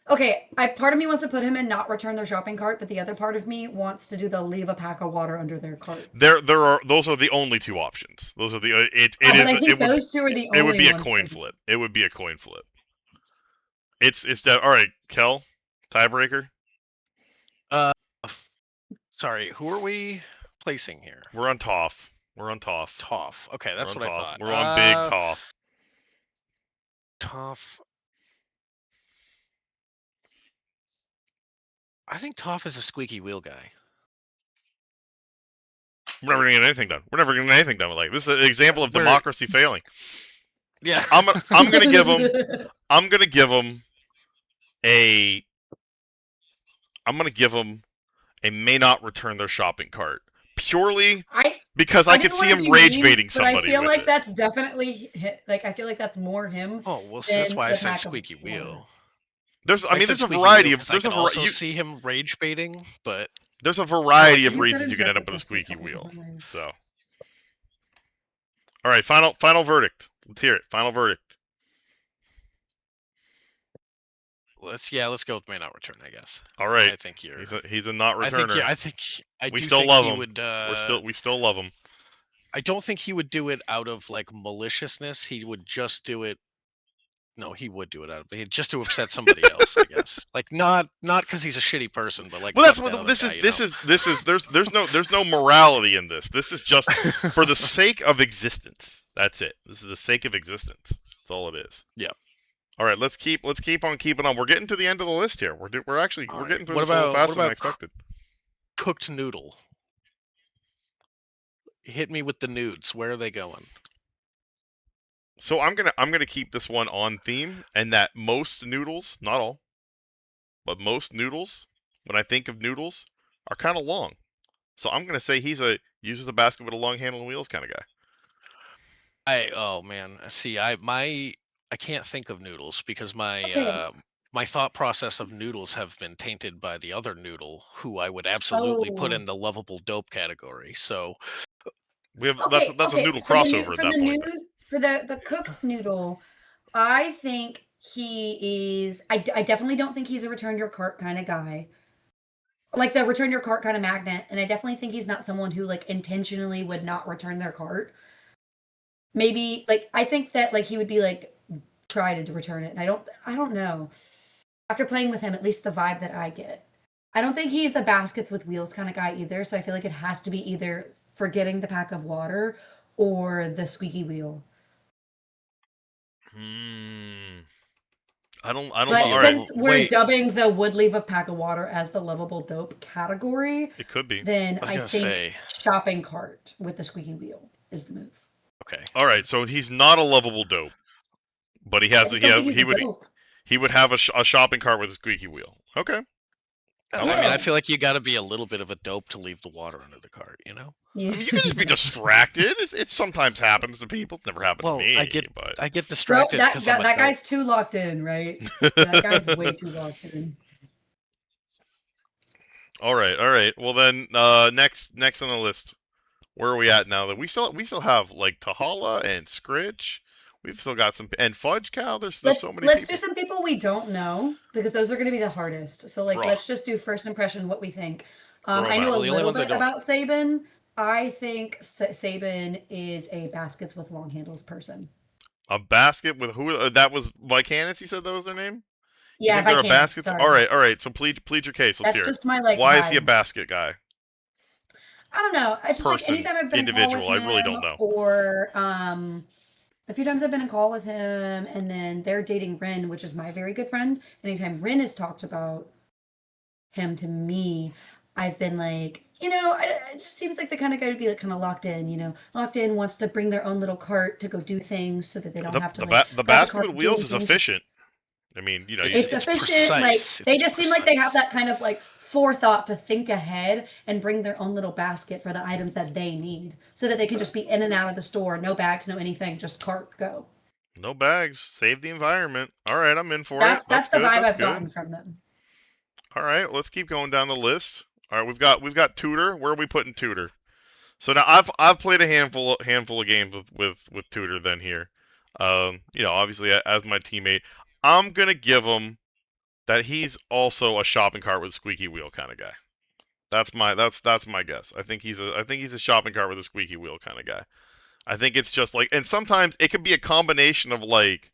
Okay, part of me wants to put him in not return their shopping cart, but the other part of me wants to do the leave a pack of water under their cart. There are those are the only two options. Those are the But I think those two are the it would only be a ones coin for me. flip. It would be a coin flip. It's that all right, Kel, tiebreaker. Sorry, who are we placing here? We're on Toph. We're on Toph. Toph. Okay, We're that's on what I Toph. thought. We're on big Toph. Toph. I think Toph is a squeaky wheel guy. We're never gonna get anything done. We're never gonna get anything done with like this is an example of We're- democracy failing. Yeah. I'm gonna give him a a may not return their shopping cart purely because I could didn't see wanna him be rage mean, baiting but I somebody feel with like it. that's definitely like I feel like that's more him Oh well, see, that's than why I the said pack of squeaky water. wheel. There's I said there's a squeaky variety wheel of 'cause there's I a could also you, see him rage baiting, but there's a variety of You could reasons you can end up interpret with a this a squeaky couple wheel. different ways. So, all right, final verdict. Let's hear it. Final verdict. let's go with may not return, I guess. All right, I think you're. he's a not returner. I we do still think love he him. would. We still love him. I don't think he would do it out of like maliciousness. He would just do it. No, he would do it out of just to upset somebody else, I guess. Like not because he's a shitty person, but like Well, that's fuck that what other guy, this is. There's no morality in this. This is just for the sake of existence. That's it. This is the sake of existence. That's all it is. Yeah. All right, let's keep on keeping on. We're getting to the end of the list here. We're getting through this a little faster than I expected. Cooked noodle? Hit me with the nudes. Where are they going? So I'm gonna keep this one on theme, and that most noodles, not all, but most noodles, when I think of noodles, are kind of long. So I'm gonna say he's uses a basket with a long handle and wheels kind of guy. Oh man, see, I can't think of noodles because my Okay. my thought process of noodles have been tainted by the other noodle, who I would absolutely put in the lovable dope category. So we have Okay, that's a noodle for the crossover at that point. for the cooked noodle, I think he is. I definitely don't think he's a return your cart kind of guy, like the return your cart kind of magnet. And I definitely think he's not someone who like intentionally would not return their cart. Maybe like I think that like he would be like try to return it. And I don't know. After playing with him, at least the vibe that I get, I don't think he's a baskets with wheels kind of guy either. So I feel like it has to be either forgetting the pack of water or the squeaky wheel. I don't But know. All since right. we're dubbing the would leave a pack of water as the lovable dope category, It could be. then I I was think gonna say. shopping cart with the squeaky wheel is the move. Okay. All right. So he's not a lovable dope, but he has he would have a shopping cart with a squeaky wheel. Okay. I mean, I feel like you got to be a little bit of a dope to leave the water under the cart, you know? Yeah. I mean, you can just be distracted. It sometimes happens to people. It's never happened to me. I get distracted because that guy's too locked in, right? That guy's way too locked in. All right. Well then, next on the list, where are we at now? That we still have like Tahala and Scritch. We've still got some and Fudge Cow. There's so many. Let's do some people we don't know because those are going to be the hardest. So like, let's just do first impression, what we think. I know a little bit about Sabin. I think Sabin is a baskets with long handles person. A basket with who? That was Vicanus. You said that was their name. Yeah, Vicanus. Sorry. All right. So plead your case. Let's hear it. That's just my like. Why is he a basket guy? I don't know. I just like anytime I've been individual. In call with him, I really don't know. Or a few times I've been in call with him, and then they're dating Rin, which is my very good friend. Anytime Rin has talked about him to me, I've been like, you know, it just seems like the kind of guy to be like kind of locked in, you know, wants to bring their own little cart to go do things so that they don't have to like. The basket with wheels is efficient. I mean, you know, it's efficient. Like they just seem like they have that kind of like forethought to think ahead and bring their own little basket for the items that they need so that they can just be in and out of the store. No bags, no anything, just cart, go. No bags, save the environment. All right, I'm in for it. That's the vibe I've gotten from them. All right, let's keep going down the list. All right, we've got Tutor. Where are we putting Tutor? So now I've played a handful of games with Tutor. Then here, obviously as my teammate, I'm gonna give him that he's also a shopping cart with a squeaky wheel kind of guy. That's my guess. I think he's a shopping cart with a squeaky wheel kind of guy. I think it's just like, and sometimes it could be a combination of like,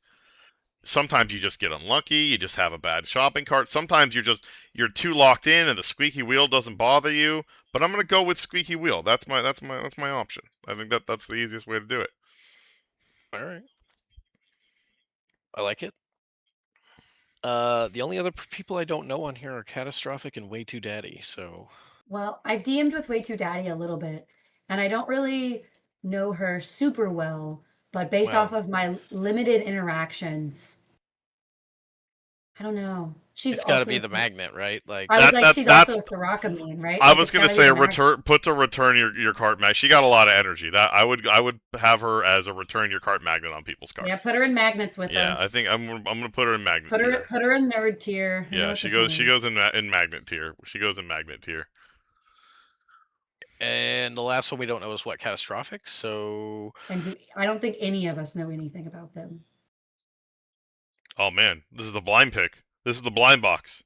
sometimes you just get unlucky, you just have a bad shopping cart. Sometimes you're too locked in and the squeaky wheel doesn't bother you. But I'm gonna go with squeaky wheel. That's my option. I think that's the easiest way to do it. All right. I like it. The only other people I don't know on here are Catastrophic and Way Too Daddy. So Well, I've DM'd with Way Too Daddy a little bit, and I don't really know her super well, but based off well, of my limited interactions, I don't know. She's it's got to also be a the Sor- magnet, right? Like, I was That like, that she's also that's a Soraka main, right? I Like was it's gonna gotta be say the mag. put to return your cart mag. She got a lot of energy. That I would have her as a return your cart magnet on people's Yeah, carts. put her in magnets with Yeah, I think us. I'm gonna put her in magnet Put her tier. put her in nerd tier. I know Yeah, what this one she goes is. in magnet tier. She goes in magnet tier. and the last one we don't know is what Catastrophic. So And I don't think any of us know anything about them. Oh man, this is the blind pick. This is the blind box.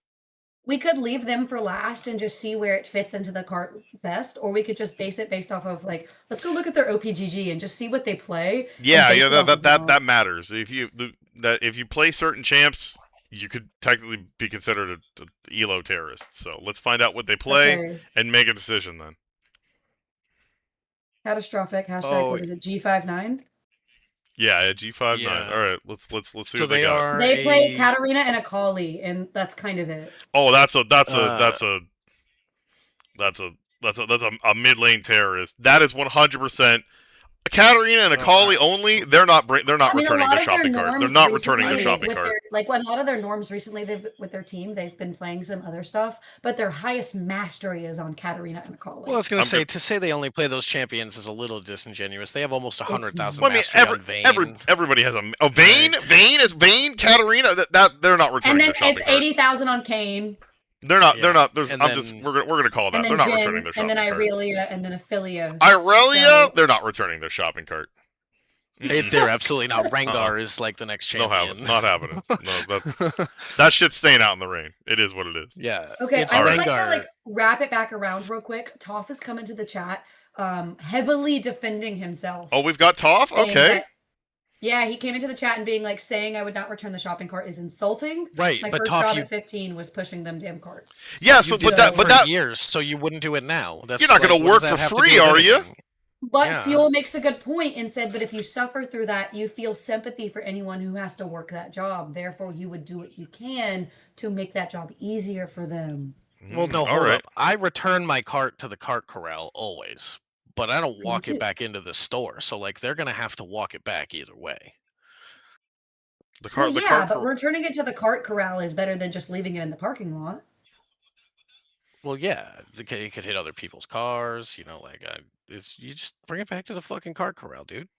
We could leave them for last and just see where it fits into the cart best, or we could just base it based off of like, let's go look at their OPGG and just see what they play and Yeah, base it off of that. that matters. If you play certain champs, you could technically be considered a elo terrorist. So let's find out what they play Okay. and make a decision then. Catastrophic. Hashtag, oh what is it? G59? Yeah, G59. All yeah, right, let's see so what they they got. are They play a Katarina and Akali, and that's kind of it. Oh, uh that's a mid lane terrorist. That is 100%. A Katarina and a well, Kali only. They're not I mean, a returning their lot of their shopping cart. They're norms not returning their recently I shopping with cart. their like when a lot of their norms recently they've with their team, they've been playing some other stuff, but their highest mastery is on Katarina and well, I Akali. was gonna I'm say good. to say they only play those champions is a little disingenuous. They have almost It's 100,000 Well, I mean, mastery on Vayne. everybody has a Right. Vayne Katarina. That they're not and returning then their it's shopping cart. 80,000 on Kane, They're Yeah, not. There's and I'm just then we're gonna call and that. They're then not returning Jin, their and then shopping cart. Irelia, and then Aphilios. Irelia, So they're not returning their shopping cart. they're absolutely not. Uh-uh. Rengar is like the next No champion. not happening. No, that shit's staying out in the rain. It is what it is. Yeah, okay, it's I All would right. like to Rengar. wrap it back around real quick. Toph has come into the chat, heavily defending himself, Oh, we've got Toph. saying Okay. that yeah, he came into the chat and being like, saying I would not return the shopping cart is insulting. Right, My but first Toph, job you at 15 was pushing them damn carts. Yeah. you So, did but that So, for years, so you wouldn't do it now. you're That's not like, gonna what does work that for have to free, do with are you? anything? but Yeah. Fuel makes a good point and said, but if you suffer through that, you feel sympathy for anyone who has to work that job. Therefore, you would do what you can to make that job easier for them. Well, no, All hold right. up. I return my cart to the cart corral always, but I don't Me walk it too. back into the store. So like they're gonna have to walk it back either way. Well, The yeah, cart. but returning it to the cart corral is better than just leaving it in the parking lot. Well, yeah, it could hit other people's cars. Like it's you just bring it back to the fucking cart corral, dude.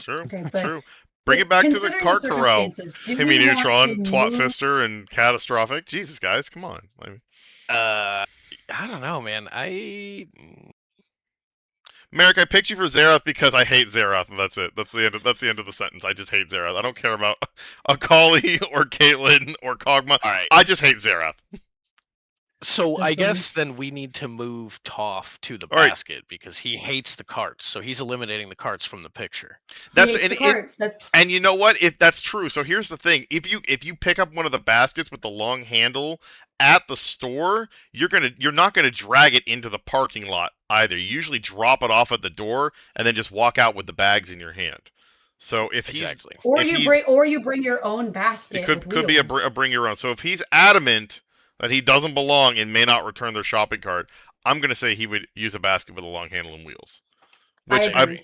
True. Okay, but True. Bring it back to the considering the cart corral. circumstances, do Himmy we want to Neutron, Twat move? Fister, and Catastrophic. Jesus, guys, come on. I mean, I don't know, man. Merrick, I picked you for Xerath because I hate Xerath, and that's it. That's the end of the sentence. I just hate Xerath. I don't care about Akali or Caitlyn or Kog'Maw. All right. I just hate Xerath. So I That's guess then we need to move Toph to the All right. basket because he hates the carts. So he's eliminating the carts from the picture. That's He hates the carts. That's And you know what? If that's true, so here's the thing: if you pick up one of the baskets with the long handle at the store, you're not gonna drag it into the parking lot either. You usually drop it off at the door and then just walk out with the bags in your hand. So if he's Exactly. or if you bring your own it basket with could be wheels. a bring your own. So if he's adamant that he doesn't belong and may not return their shopping cart, I'm gonna say he would use a basket with a long handle and wheels. Which I agree.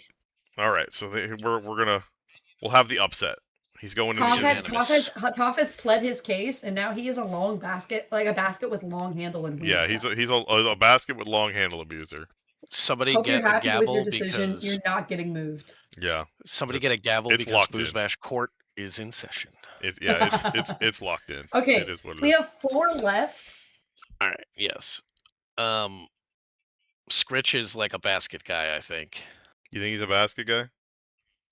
all right. So we'll have the upset. He's going in the Unanimous. Toph has pled his case, and now he is a long basket, like a basket with long handle and wheels. Yeah, he's a basket with long handle abuser. Somebody Hope you're get a happy with your gavel decision. because You're not getting moved. Yeah. somebody get a gavel it's because locked Booze in. Bash Court is in session. It's locked in. Okay, It is what it we is. have 4 left. All right. Yes. Scritch is like a basket guy, I think. You think he's a basket guy?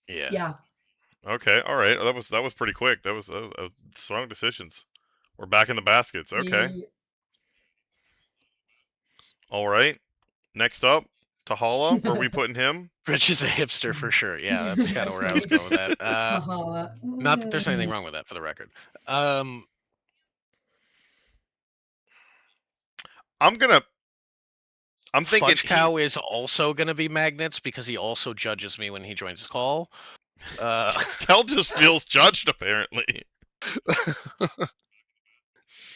Yeah. Yeah. Okay, all right. That was pretty quick. That was strong decisions. We're back in the baskets. Okay, Ye- all right. Next up, Tahala. Where are we putting him? Scritch is a hipster for sure. Yeah, that's kind of That's where I was funny. going with that. Tahala. Not that there's anything Mm. wrong with that, for the record. Um, I'm gonna. I'm thinking Fudge he's. Cow is also going to be magnets because he also judges me when he joins his call. Tell just feels judged apparently.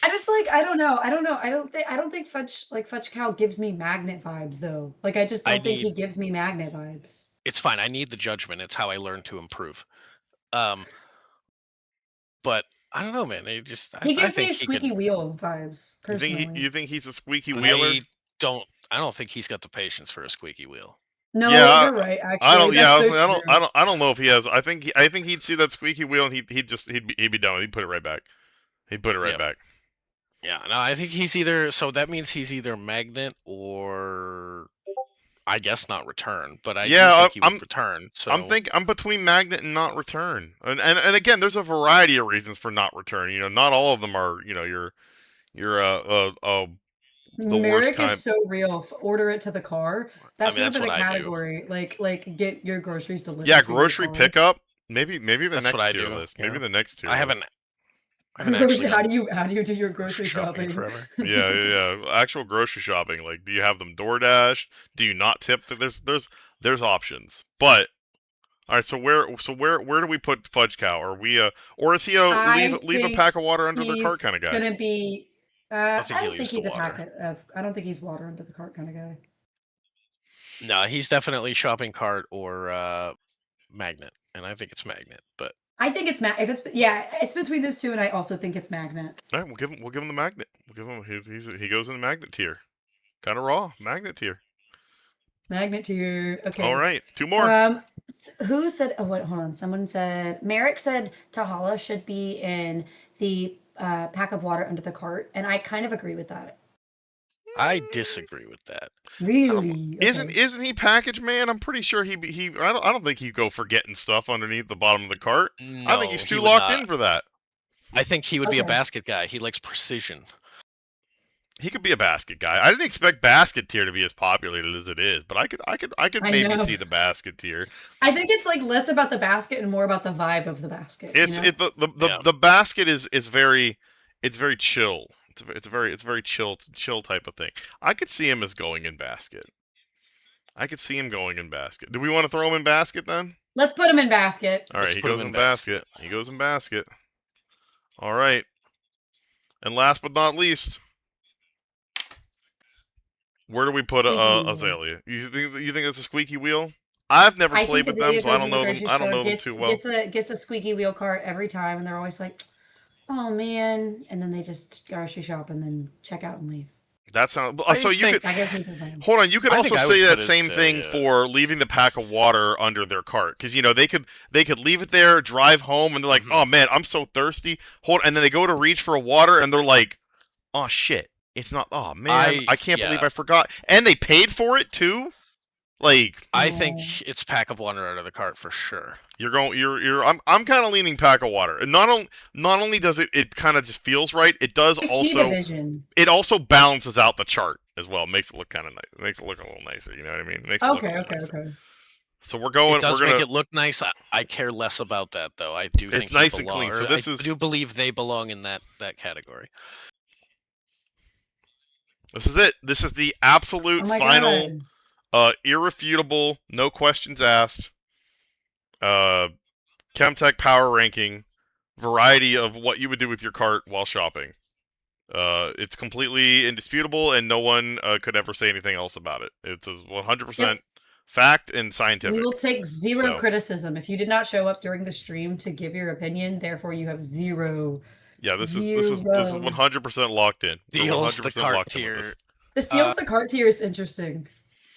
I just like I don't know. I don't think Fudge Cow gives me magnet vibes though. Like I just I don't think he need. gives me magnet vibes. It's fine. I need the judgment. It's how I learn to improve. Um, but I don't know, man. He I gives me think a he could. squeaky wheel vibes, personally. You think he's a squeaky wheeler? I I don't think he's got the patience for a squeaky wheel. No, Yeah, you're right, I actually. don't. Yeah, That's so I true. don't. I don't know if he has. I think he'd see that squeaky wheel and he'd be done. He'd put it right back. He'd put it right Yep. back. Yeah. No, I think he's either. So that means he's either magnet or, I guess, not return. But I do Yeah, think he would return. So I'm between magnet and not return. And again, there's a variety of reasons for not return. You know, not all of them are, you know, you're the worst Merrick is kind. so real. Order it to the car. I That mean, should have that's been what a I do. category. Like get your groceries Yeah, delivered to your grocery car. pickup. Maybe the That's what next I tier do. list. Maybe Yeah. the next tier I list. haven't actually gone How do you do your grocery grocery shopping shopping? forever. Yeah. Actual grocery shopping. Like, do you have them DoorDash? Do you not tip? There's options. But all right, where do we put Fudge Cow? Are we or is he a I leave a think pack of water under their cart he's kind of guy? gonna be. I think I he'll don't think use the he's a water. packet of. I don't think he's water under the cart kind of guy. No, he's definitely shopping cart or magnet, and I think it's magnet. But I think it's if it's it's between those two, and I also think it's magnet. All right, we'll give him the magnet. We'll give him he goes in the magnet tier. Kind of raw magnet tier. Magnet tier. All Okay. right, two more. Who said? Oh, wait, hold on. Someone said Merrick said Tahala should be in the pack of water under the cart, and I kind of agree with that. I disagree with that. Really? Okay. Isn't he package man? I'm pretty sure I don't think he'd go for getting stuff underneath the bottom of the cart. I think No, he's he too would locked not. in for that. I think he would be a Okay. basket guy. He likes precision. He could be a basket guy. I didn't expect basket tier to be as populated as it is, but I could I maybe know. see the basket tier. I think it's like less about the basket and more about the vibe of the basket. It's You know? it Yeah. the basket is very chill. It's very chill type of thing. I could see him as going in basket. I could see him going in basket. Do we want to throw him in basket then? Let's put him in basket. All right, Let's he put him goes in in basket. He goes in basket. All right. And last but not least, where do we put Squeaky wheel. Azalea? You think it's a squeaky wheel? I've never I played think with them, Azalea so I goes don't to the know them. grocery I don't store, know them too well. gets a squeaky wheel cart every time, and they're always like, "Oh man," and then they just grocery shop and then check out and leave. That sounds. I So you think- could That gives me the vibe. hold on. You could I also think I say would that put same thing Azalea. for leaving the pack of water under their cart, because you know they could leave it there, drive home, and they're like, Mhm. "Oh man, I'm so thirsty." And then they go to reach for a water, and they're like, "Oh shit, it's not. Oh man, I can't believe I forgot." And they paid for it too. Like, I No. think it's pack of water out of the cart for sure. I'm kind of leaning pack of water. And not only does it kind of just feels right, it does I see the also vision. it also balances out the chart as well. It makes it look kind of nice. It makes it look a little nicer. You know what I mean? It makes it look a Okay, little okay, nicer. okay. So we're going. It does we're make gonna. it look nice. I care less about that though. I do It's think he nice and clean. belong- So or this I is do believe they belong in that category. this is it. This is the absolute Oh my final, god. irrefutable, no questions asked. Chemtech power ranking, variety of what you would do with your cart while shopping. It's completely indisputable, and no one could ever say anything else about it. It's 100% Yep. fact and We scientific. will take zero So- criticism. If you did not show up during the stream to give your opinion, therefore you have zero. Yeah, this is Zero. 100% locked in. We're Steals the 100% cart locked in with tier. this. The steals the cart tier is interesting.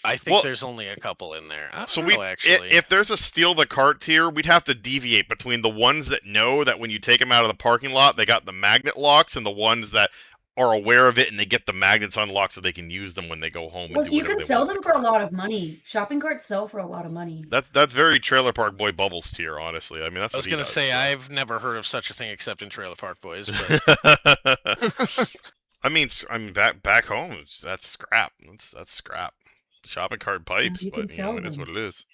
I think Well- there's only a couple in there. I don't So know, actually. if there's a steal the cart tier, we'd have to deviate between the ones that know that when you take them out of the parking lot, they got the magnet locks, and the ones that are aware of it and they get the magnets unlocked so they can use them when they go home and Well, do you whatever can they sell want with them the for a car. lot of money. Shopping carts sell for a lot of money. That's very Trailer Park Boy Bubbles tier, honestly. I mean, that's I what was he gonna does. say So. I've never heard of such a thing except in Trailer Park Boys, but I mean, back home. That's scrap. That's scrap. Shopping cart pipes, You can but sell it is what them. it is.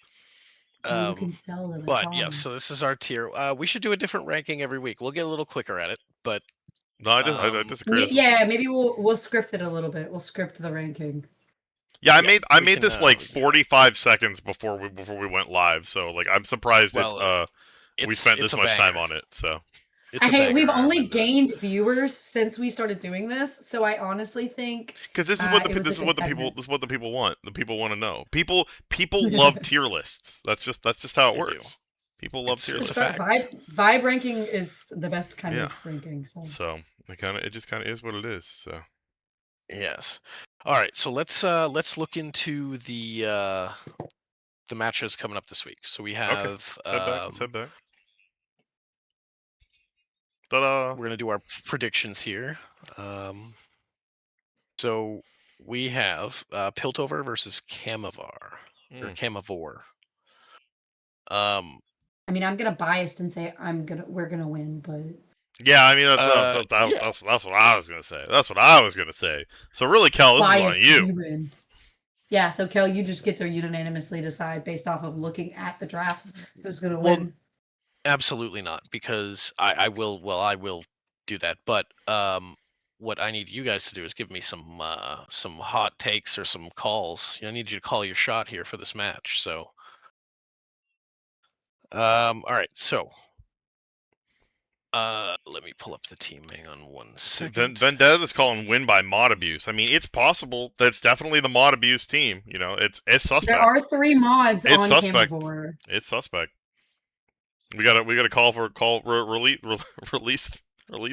You um, can sell them, I but yes. So promise. this is our tier. We should do a different ranking every week. We'll get a little quicker at it, but No, I um, disagree. Yeah, maybe we'll script it a little bit. We'll script the ranking. Yeah, yeah, I we made can this like we can do that. 45 seconds before we went live. So like I'm surprised Well, we spent it's this a much time banger. on it. So It's a Hey, banger. we've I only recommend it. gained viewers since we started doing this, so I honestly think because it was a good segment. this is what the people want. The people want to know. People love tier lists. That's just how it They do. works. People love tier It's a Just lists. fact. vibe ranking is the best kind Yeah. of ranking. So So it just kind of is what it is. So Yes. All right. So let's look into the matches coming up this week. So we okay, have let's head back. Let's head back. Ta-da! we're gonna do our predictions here. So we have Piltover versus Camavar or Mm. Camavor. Um, I mean, I'm gonna biased and say we're gonna win, but Yeah, I mean yeah. that's what I was gonna say. That's what I was gonna say. So really, Kel, this is on biased you. we win. Yeah, so Kel, you just get to unanimously decide based off of looking at the drafts who's gonna Well, win. absolutely not, because I will. Well, I will do that. But what I need you guys to do is give me some hot takes or some calls. I need you to call your shot here for this match. So, all right. So, let me pull up the team. Hang on one second. Vendetta is calling win by mod abuse. I mean, it's possible. That's definitely the mod abuse team. It's suspect. There are 3 mods It's on suspect. Camavor. It's suspect. We gotta release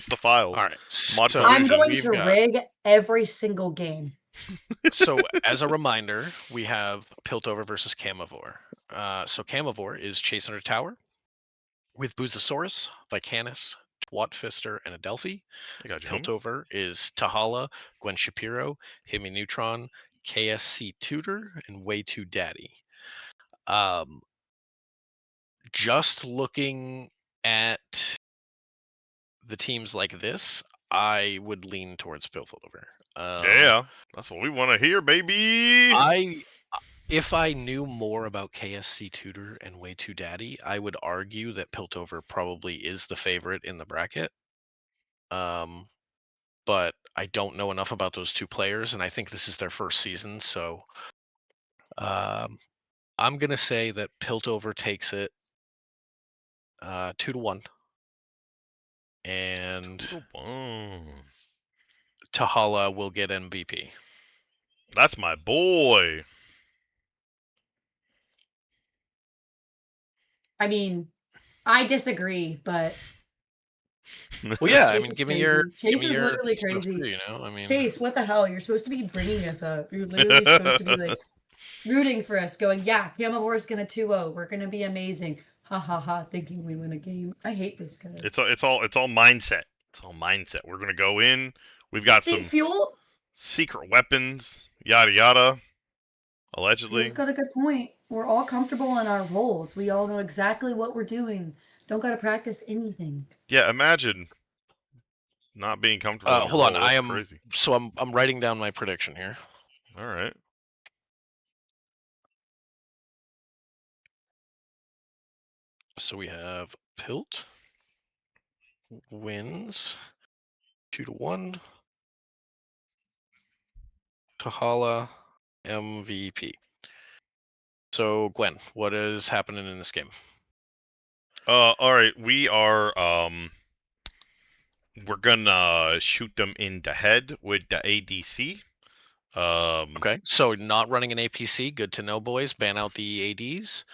the files. All right. Mod So I'm collusion. going we've to got. rig every single game. So as a reminder, we have Piltover versus Camavor. So Camavor is Chase Under Tower with Boozosaurus, Vicanus, Twatfister, and Adelphi. I got you, homie. Piltover is Tahala, Gwen Shapiro, Himi Neutron, KSC Tutor, and Way Too Daddy. Just looking at the teams like this, I would lean towards Piltover. Yeah, that's what we want to hear, baby. If I knew more about KSC Tutor and Way Too Daddy, I would argue that Piltover probably is the favorite in the bracket. But I don't know enough about those two players, and I think this is their first season, so I'm gonna say that Piltover takes it 2-1, and 2-1. Tahala will get MVP. That's my boy. I mean, I disagree, but Well, yeah, I Chase mean, is give me crazy. your Chase is literally stuff crazy. too, I mean, Chase, what the hell? You're supposed to be bringing us up. You're literally supposed to be like rooting for us, going, yeah, Camavor is gonna 2-0. We're gonna be amazing. Ha ha ha! Thinking we win a game. I hate this guy. It's all mindset. It's all mindset. We're gonna go in. We've got See, some Fuel. secret weapons. Yada yada. Allegedly. Fuel's got a good point. We're all comfortable in our roles. We all know exactly what we're doing. Don't gotta practice anything. Yeah, imagine not being comfortable in your hold on, role. That's crazy. So I'm writing down my prediction here. All right. So we have Pilt wins 2-1. Tahala MVP. So Gwen, what is happening in this game? All right. We're gonna shoot them in the head with the ADC. Okay, so not running an APC. Good to know, boys. Ban out the ADs.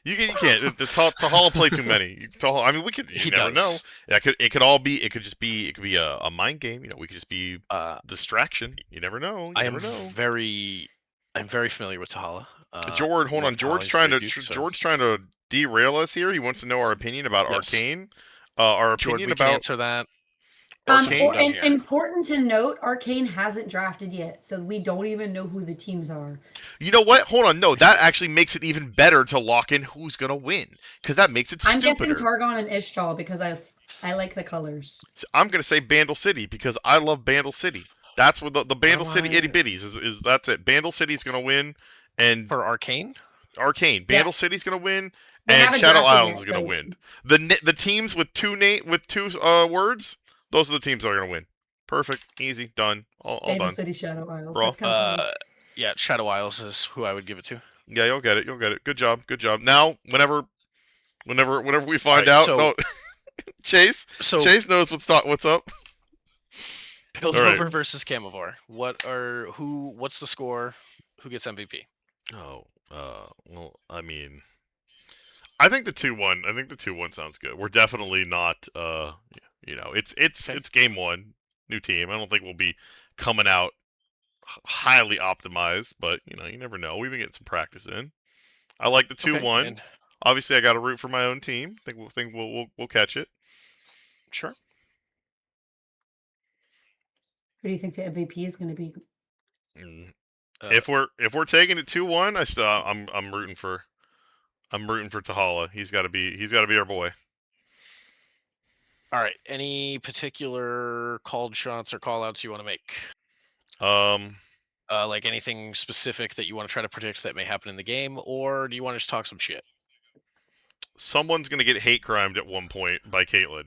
you can't. Tahala play too many. I mean, we could. You never know. It could just be. It could be a mind game. We could just be distraction. You never know. I'm very familiar with Tahala. George, hold on. George's trying to derail us here. He wants to know our opinion about Yes. Arcane. Our George, opinion we can about answer that. Arcane. Done here. Important to note, Arcane hasn't drafted yet, so we don't even know who the teams are. You know what? Hold on. No, that actually makes it even better to lock in who's gonna win, because that makes it I'm guessing stupider. Targon and Ishtal because I like the colors. So I'm gonna say Bandle City because I love Bandle City. That's what the Why Bandle am City itty I bitties is. That's it. Bandle City's gonna win, and for Arcane? Arcane. Yeah. Bandle City's gonna win, They and haven't Shadow drafted Isles yet, is gonna so win. The teams with two words, those are the teams that are gonna win. Perfect, easy, done, all Bandle done. City Shadow Isles. Bro. That's kind of funny. Yeah, Shadow Isles is who I would give it to. Yeah, you'll get it. You'll get it. Good job. Good job. Now, whenever we All find right, out, so no, Chase so knows what's up. All right. Piltover versus Camivore. What's the score? Who gets MVP? Oh, well, I mean, I think the 2-1. I think the 2-1 sounds good. We're definitely not, Okay. it's game one, new team. I don't think we'll be coming out highly optimized, but you never know. We've been getting some practice in. I like the Okay. 2-1. And Obviously, I got to root for my own team. We'll catch it. sure. Who do you think the MVP is going to be? Mm. Uh, If we're taking it 2-1, I'm rooting for Tahala. He's got to be our boy. all right. Any particular called shots or call outs you want to make? Um, Like anything specific that you want to try to predict that may happen in the game, or do you want to just talk some shit? Someone's gonna get hate crimed at one point by Caitlyn.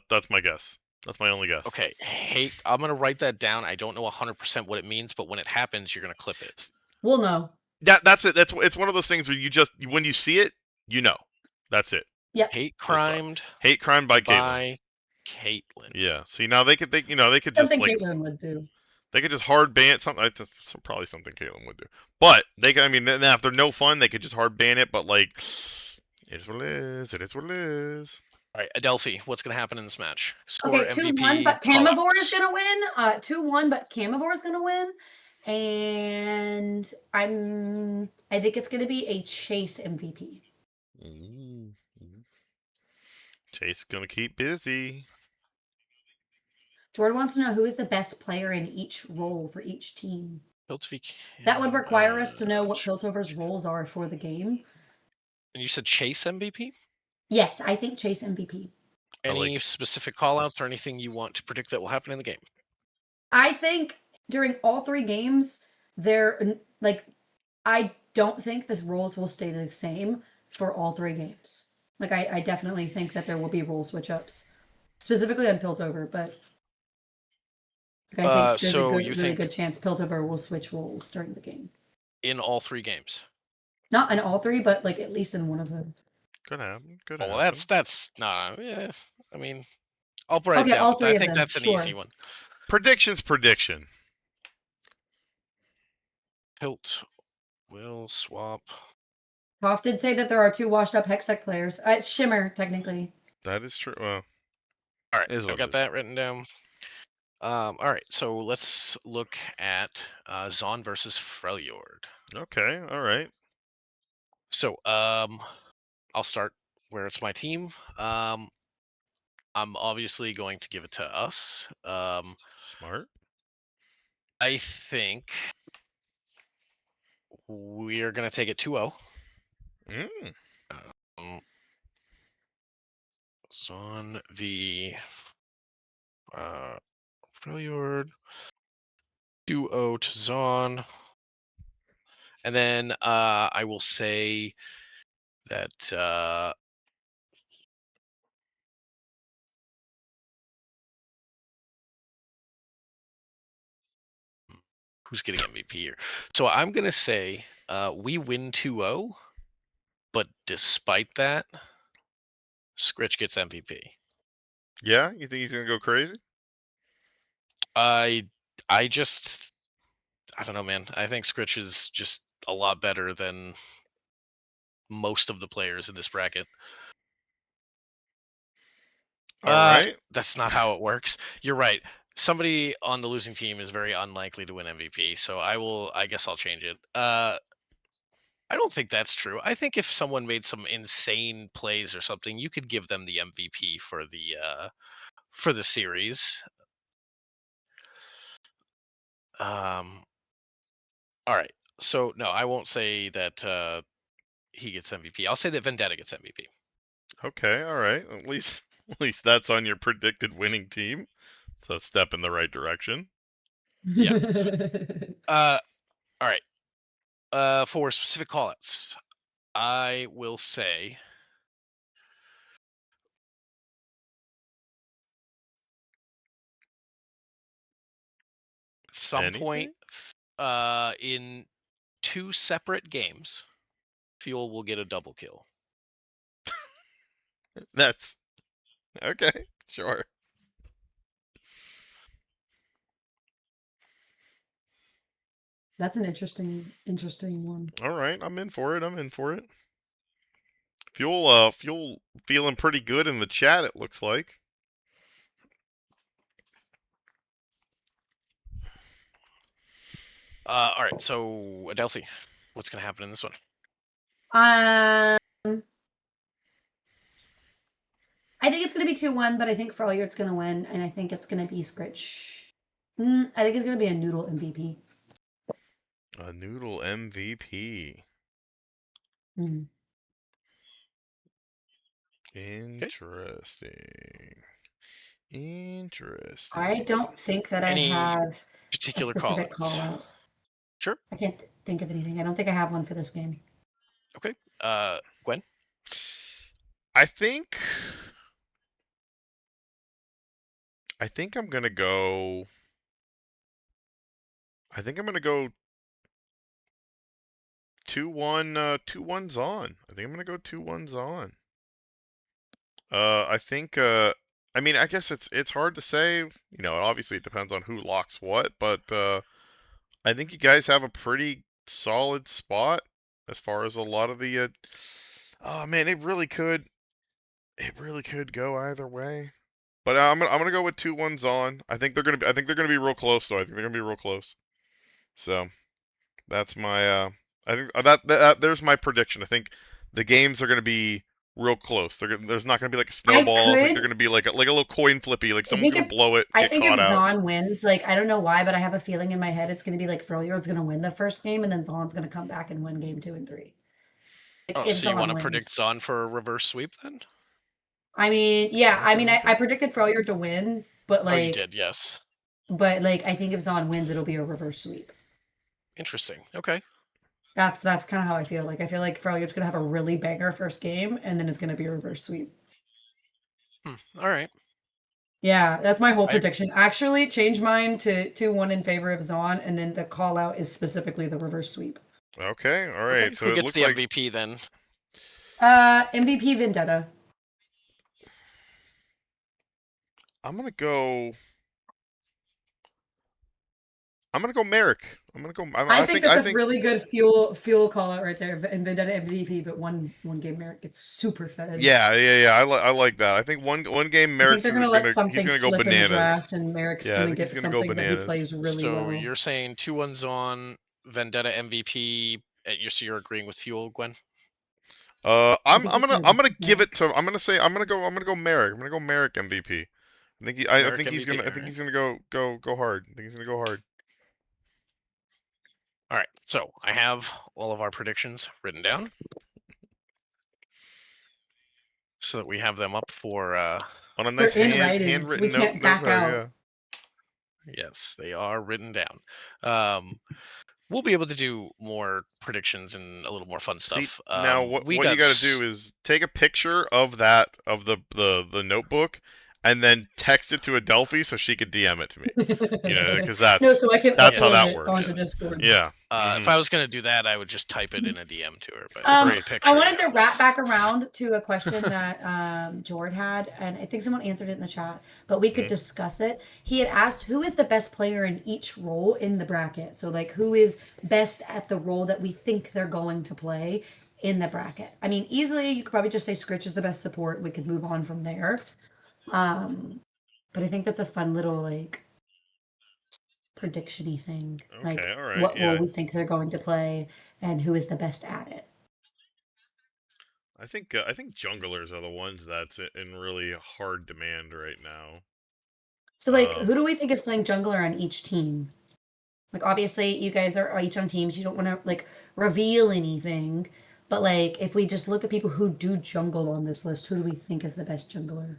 That's my guess. That's my only guess. Okay. Hate. I'm gonna write that down. I don't know 100% what it means, but when it happens, you're gonna clip it. We'll know. That's it. It's one of those things where when you see it, you know. That's it. Yep. Hate Full stop. crimed Hate crime by Caitlyn. by Caitlyn. Yeah. See, now they could just Something like Caitlyn would do. they could just hard ban something. Probably something Caitlyn would do. But they can. I mean, now if they're no fun, they could just hard ban it. But like, it is what it is. It is what it is. All right, Adelphi, what's going to happen in this match? Score Okay, 2-1, MVP. but Camivore is callouts. going to win. 2-1, but Camivore is going to win. And I think it's going to be a Chase MVP. Chase is gonna keep busy. Jordan wants to know who is the best player in each role for each team. Piltover. That would require us to know what Piltover's roles are for the game. And you said Chase MVP? Yes, I think Chase MVP. Any specific callouts or anything you want to predict that will happen in the game? I think during all three games, I don't think the roles will stay the same for all three games. Like, I definitely think that there will be role switch ups, specifically on Piltover, but I think there's a really good chance Piltover will switch roles during the game. In all three games? Not in all three, but like at least in one of them. Could happen. Well, that's not. Yeah, I mean, I'll write it down. All three I think that's an easy one. Prediction. Pilt will swap. Hoff did say that there are 2 washed up Hextech players. It's Shimmer, technically. That is true. Well, all right, I've got that written down. All right, so let's look at Zon versus Freljord. Okay, all right. So, I'll start where it's my team. I'm obviously going to give it to us. Smart. I think we are going to take it 2-0. Zon v Freljord. 2-0 to Zon. And then I will say that who's getting MVP here? So I'm going to say we win 2-0, but despite that, Scritch gets MVP. Yeah, you think he's going to go crazy? I don't know, man. I think Scritch is just a lot better than most of the players in this bracket. All right. That's not how it works. You're right. Somebody on the losing team is very unlikely to win MVP, so I guess I'll change it. I don't think that's true. I think if someone made some insane plays or something, you could give them the MVP for the series. All right. So no, I won't say that he gets MVP. I'll say that Vendetta gets MVP. Okay, all right. At least at least that's on your predicted winning team. It's a step in the right direction. Yeah. All right. For specific callouts, I will say some point Anything? in 2 separate games, Fuel will get a double kill. That's okay. Sure. That's an interesting one. All right, I'm in for it. I'm in for it. Fuel feeling pretty good in the chat, it looks like. All right. So Adelphi, what's gonna happen in this one? Um, I think it's going to be 2-1, but I think Froleyard's going to win, and I think it's going to be Scritch. I think it's going to be a Noodle MVP. A Noodle MVP. Mm. Interesting. Interesting. I don't think that I Any have a particular specific callouts? call out. Sure. I can't think of anything. I don't think I have one for this game. Okay. Gwen. I think I'm gonna go. I think I'm gonna go 2-1. 2-1's on. I think I'm gonna go 2-1's on. I think. I mean, I guess it's hard to say. You know, obviously it depends on who locks what, but I think you guys have a pretty solid spot as far as a lot of the. Oh man, it really could. It really could go either way. But I'm gonna go with 2-1's on. I think they're gonna be. I think they're gonna be real close though. I think they're gonna be real close. So that's my. I think there's my prediction. I think the games are gonna be real close. There's not gonna be like a I snowball. I think they're could. gonna be like a little coin flippy. Like I someone's think gonna if blow it, I get think if caught out. Zahn wins, like I don't know why, but I have a feeling in my head it's going to be like Froleyard's going to win the first game, and then Zahn's going to come back and win game 2 and 3. Like Oh, if so you want Zahn to predict wins. Zahn for a reverse sweep then? I mean, yeah. I Okay, mean, okay. I predicted Froleyard to win, but Oh, you like, did. Yes. I think if Zahn wins, it'll be a reverse sweep. Interesting. Okay. That's kind of how I feel. Like I feel like Froleyard's going to have a really banger first game, and then it's going to be a reverse sweep. All right. Yeah, that's my whole I prediction. Actually, change mine to 2-1 in favor of Zahn, and then the call out is specifically the reverse sweep. Okay, all Okay. right. So Who it gets looks the like MVP then? MVP Vendetta. I'm gonna go. I'm gonna go Merrick. I'm gonna go. I I think think. that's I a think. really good fuel call out right there. And Vendetta MVP, but one game Merrick gets super fed. Yeah. I like that. I think one game I think Merrick's they're gonna let he's something gonna go slip in the bananas. draft, and Merrick's Yeah, I gonna think he's get gonna go something that he bananas. plays really So well. you're saying 2-1 Zahn, Vendetta MVP. So you're agreeing with Fuel, Gwen? I think he's gonna I'm gonna give it Merrick. to. I'm gonna go Merrick. I'm gonna go Merrick MVP. I Merrick think MVP. I think he's gonna go hard. I think he's gonna go hard. All right. So I have all of our predictions written down, so that we have them up for. On a They're nice in writing. We handwritten can't note back card. out. Yeah. Yes, they are written down. We'll be able to do more predictions and a little more fun See stuff. now We what you got. got to do is take a picture of the notebook and then text it to Adelphi so she could DM it to me. You know, because No, so I can that's how upload that it works. onto Discord. Yeah. If I was gonna do that, I would just type it in a DM to her. But if Um, it's a Great. picture, I wanted to wrap back around to a question that Jord had, and I think someone answered it in the chat, but we could Mhm. discuss it. He had asked who is the best player in each role in the bracket. So like who is best at the role that we think they're going to play in the bracket. I mean, easily you could probably just say Scritch is the best support. We could move on from there. But I think that's a fun little like prediction-y thing. Like Okay. All right. what role Yeah. we think they're going to play and who is the best at it. I think junglers are the ones that's in really hard demand right now. So, like, who do we think is playing jungler on each team? Like, obviously, you guys are each on teams. You don't want to, like, reveal anything. But, like, if we just look at people who do jungle on this list, who do we think is the best jungler?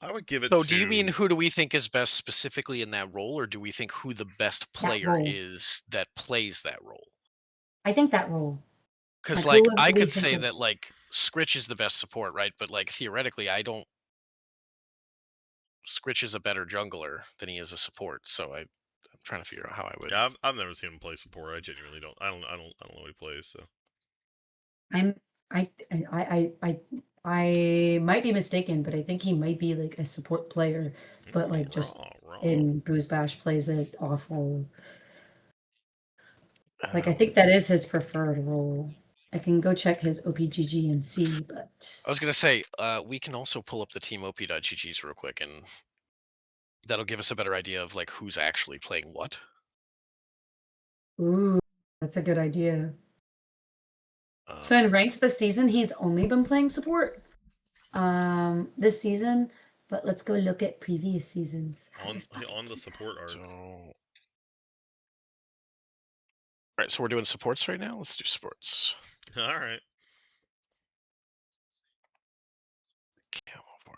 I would give it So, do you mean to. who do we think is best specifically in that role, or do we think who the best That player role. is that plays that role? I think that role. Because, Like, like, who I do we could think say that, is. like, Scritch is the best support, right? But, like, theoretically, I don't. Scritch is a better jungler than he is a support. So I'm trying to figure out how I would. Yeah, I've never seen him play support. I genuinely don't. I don't know what he plays. So I'm. I might be mistaken, but I think he might be like a support player, but like just wrong. in Booze Bash plays it awful. Like I Um, think that is his preferred role. I can go check his OPGG and see, but I was gonna say we can also pull up the team op.ggs real quick, and that'll give us a better idea of like who's actually playing what. ooh, that's a good idea. So Um, in ranked this season, he's only been playing support. This season, but let's go look at previous seasons. How do I on fucking on the do support so, arc. all right, so we're doing supports right now. Let's do sports. All right.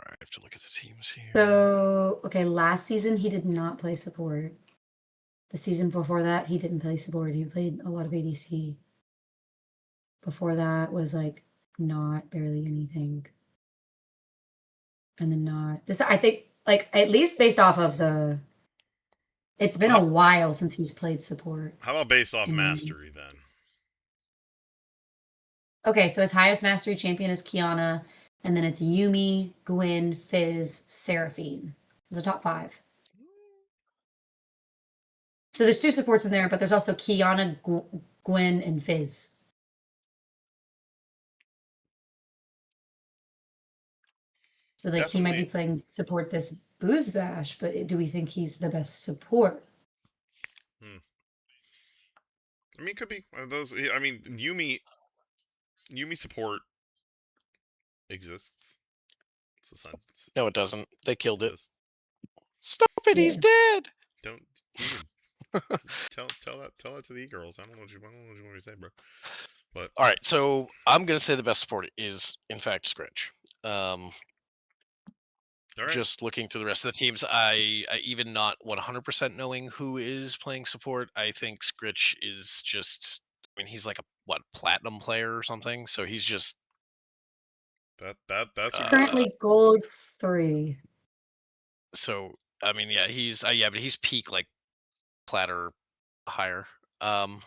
I have to look at the teams here. So, okay, last season he did not play support. The season before that, he didn't play support. He played a lot of ADC. Before that was like not barely anything. And then not this, I think, like at least based off of the. It's been a How, while since he's played support. how about based off And mastery then? okay, so his highest mastery champion is Kiana, and then it's Yumi, Gwen, Fizz, Seraphine. Those are top 5. So there's 2 supports in there, but there's also Kiana, Gwen, and Fizz. So like he might be Definitely. playing support this Booze Bash, but do we think he's the best support? Hmm. I mean, it could be those. I mean, Yumi support exists. It's a sentence. No, it doesn't. They killed It it. does. Stop it! He's Yeah. dead. Don't Deegan, tell that to the e-girls. I don't know what you want me to say, bro. But All right, so I'm gonna say the best support is in fact Scritch. Um, all right. just looking through the rest of the teams, I even not 100% knowing who is playing support, I think Scritch is just. I mean, he's like a what platinum player or something, so he's just. That's your boy. Uh, Currently gold 3. so I mean, yeah, he's yeah, but he's peak like platter higher. Um,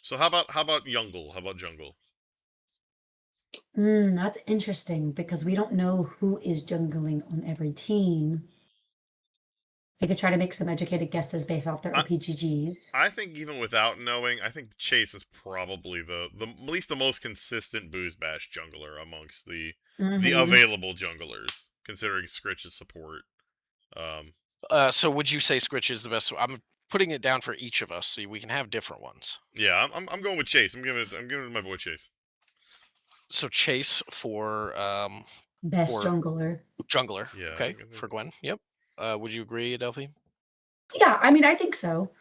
So how about Jungle? How about Jungle? That's interesting because we don't know who is jungling on every team. I could try to make some educated guesses based off their I OPGGs. I think even without knowing, I think Chase is probably the at least the most consistent booze bash jungler amongst the Hmm. available junglers, considering Scritch's support. Um, so would you say Scritch is the best? I'm putting it down for each of us, so we can have different ones. yeah, I'm going with Chase. I'm giving it to my boy Chase. So Chase Best for jungler. jungler. Yeah, Okay, for Gwen. Yep. Would you agree, Adelphi? Yeah, I mean, I think so.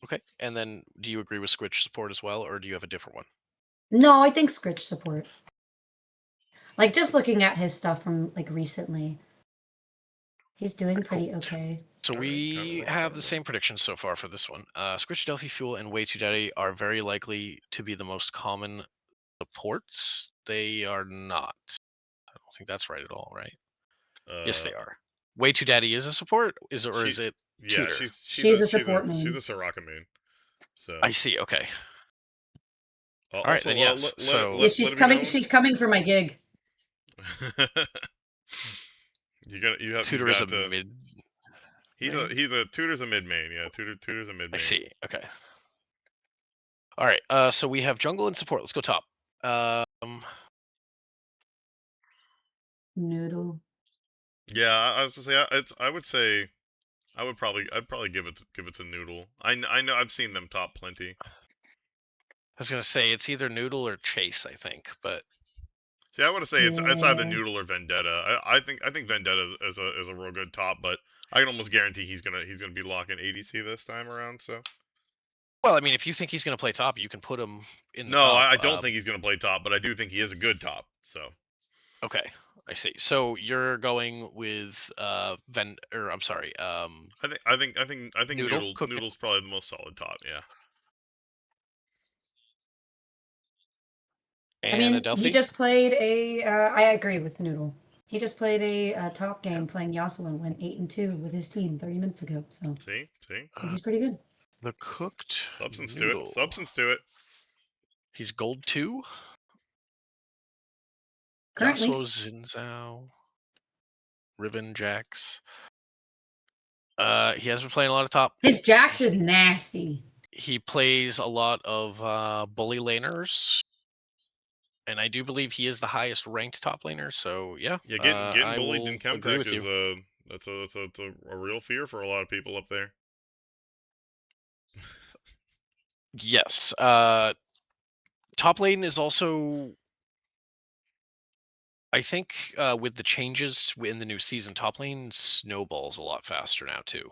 Okay. And then do you agree with Squitch support as well, or do you have a different one? No, I think Scritch support. Like just looking at his stuff from like recently, he's doing Right, cool. pretty okay. So all right, kind of we rock have on the then. same predictions so far for this one. Squitch, Delphi Fuel, and Way Too Daddy are very likely to be the most common supports. They are not. I don't think that's right at all, right? Yes, Uh, they are. Way Too Daddy is a support, is it, or she, is it yeah, Tutor? she's She's a a she's a support she's a main. Soraka main. So I see. Okay. All right, then also yes. let it Yeah, So let she's it be coming. known. She's coming for my gig. Tutor is a got to. mid He's a main. he's a Tutor's a mid main. Yeah, Tutor's a mid I main. see. Okay. All right. So we have jungle and support. Let's go top. Noodle. Yeah, I was to say I would say I'd probably give it to Noodle. I know I've seen them top plenty. I was gonna say it's either Noodle or Chase, I think, but See, I want to say it's either Yeah. Noodle or Vendetta. I think Vendetta is a real good top, but I can almost guarantee he's gonna be locking ADC this time around. So Well, I mean, if you think he's going to play top, you can put him in the no, top. I don't think he's gonna play top, but I do think he is a good top. So Okay, I see. So you're going with I'm sorry, I think Noodle cooking Noodle's probably the most solid top. Yeah. I and mean, he Adelphi. just played a. I agree with Noodle. He just played a top Yeah. game playing Yasuo and went 8-2 with his team 30 minutes ago. So See. I think he's pretty good. The cooked Substance to it. noodle. Substance to it. He's gold 2. Currently, Yasuo Zinzao. Riven Jax. He has been playing a lot of top. his Jax is nasty. He plays a lot of bully laners. And I do believe he is the highest ranked top laner. So yeah, Yeah, getting I bullied in will agree Chemtech with is you. that's a real fear for a lot of people up there. Yes. Top lane is also, I think, with the changes in the new season, top lane snowballs a lot faster now too.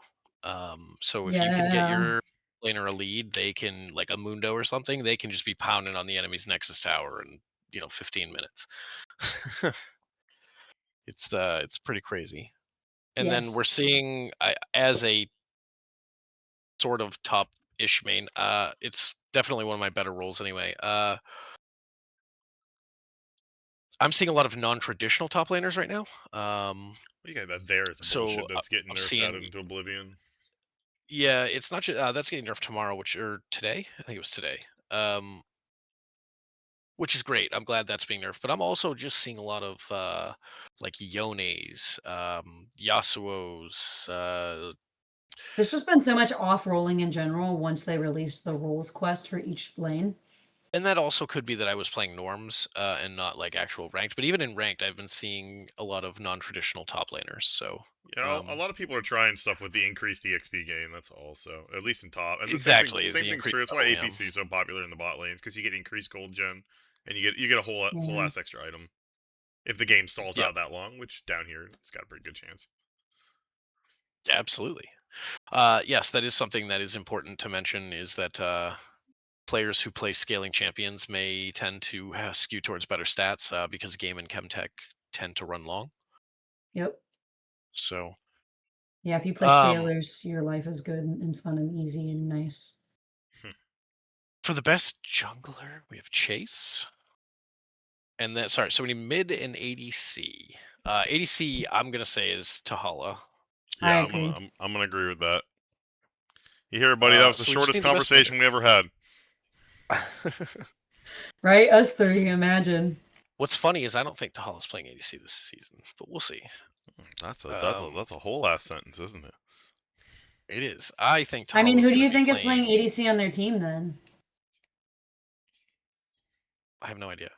So if you can get Yeah. your laner a lead, they can, like a Mundo or something, they can just be pounding on the enemy's Nexus tower in 15 minutes. It's pretty crazy. And then we're Yes. seeing, as a sort of top-ish main, it's definitely one of my better roles anyway. I'm seeing a lot of non-traditional top laners right now. You got that there is So bullshit that's getting I'm nerfed out seeing, into oblivion. yeah, it's not just that's getting nerfed tomorrow, or today. I think it was today. Um, which is great. I'm glad that's being nerfed. But I'm also just seeing a lot of like Yones, Yasuo's. There's just been so much off rolling in general once they released the roles quest for each lane. And that also could be that I was playing norms and not like actual ranked. But even in ranked, I've been seeing a lot of non-traditional top laners. So Yeah, a lot of people are trying stuff with the increased EXP gain. That's all. So at least in top, and the exactly, same the thing's increased true. That's why level, yeah. APC is so popular in the bot lanes because you get increased gold gen, and you get a whole Yeah. ass extra item if the game stalls Yeah, out that long. Which down here it's got a pretty good chance. absolutely. Yes, that is something that is important to mention. Is that players who play scaling champions may tend to skew towards better stats because game and Chemtech tend to run long. Yep. So Yeah, if you play um, scalers, your life is good and fun and easy and nice. for the best jungler, we have Chase. And then, sorry, so we need mid and ADC. ADC, I'm going to say, is Tahala. I Yeah, agree. I'm gonna agree with that. You hear, buddy? That was the So we just shortest need the best mid. conversation we ever had. Right? Us three, imagine. What's funny is I don't think Tahala's playing ADC this season, but we'll see. That's a whole ass sentence, isn't it? It is. I think I mean, Tahala's who do going to you be think is playing playing. ADC on their team then? I have no idea.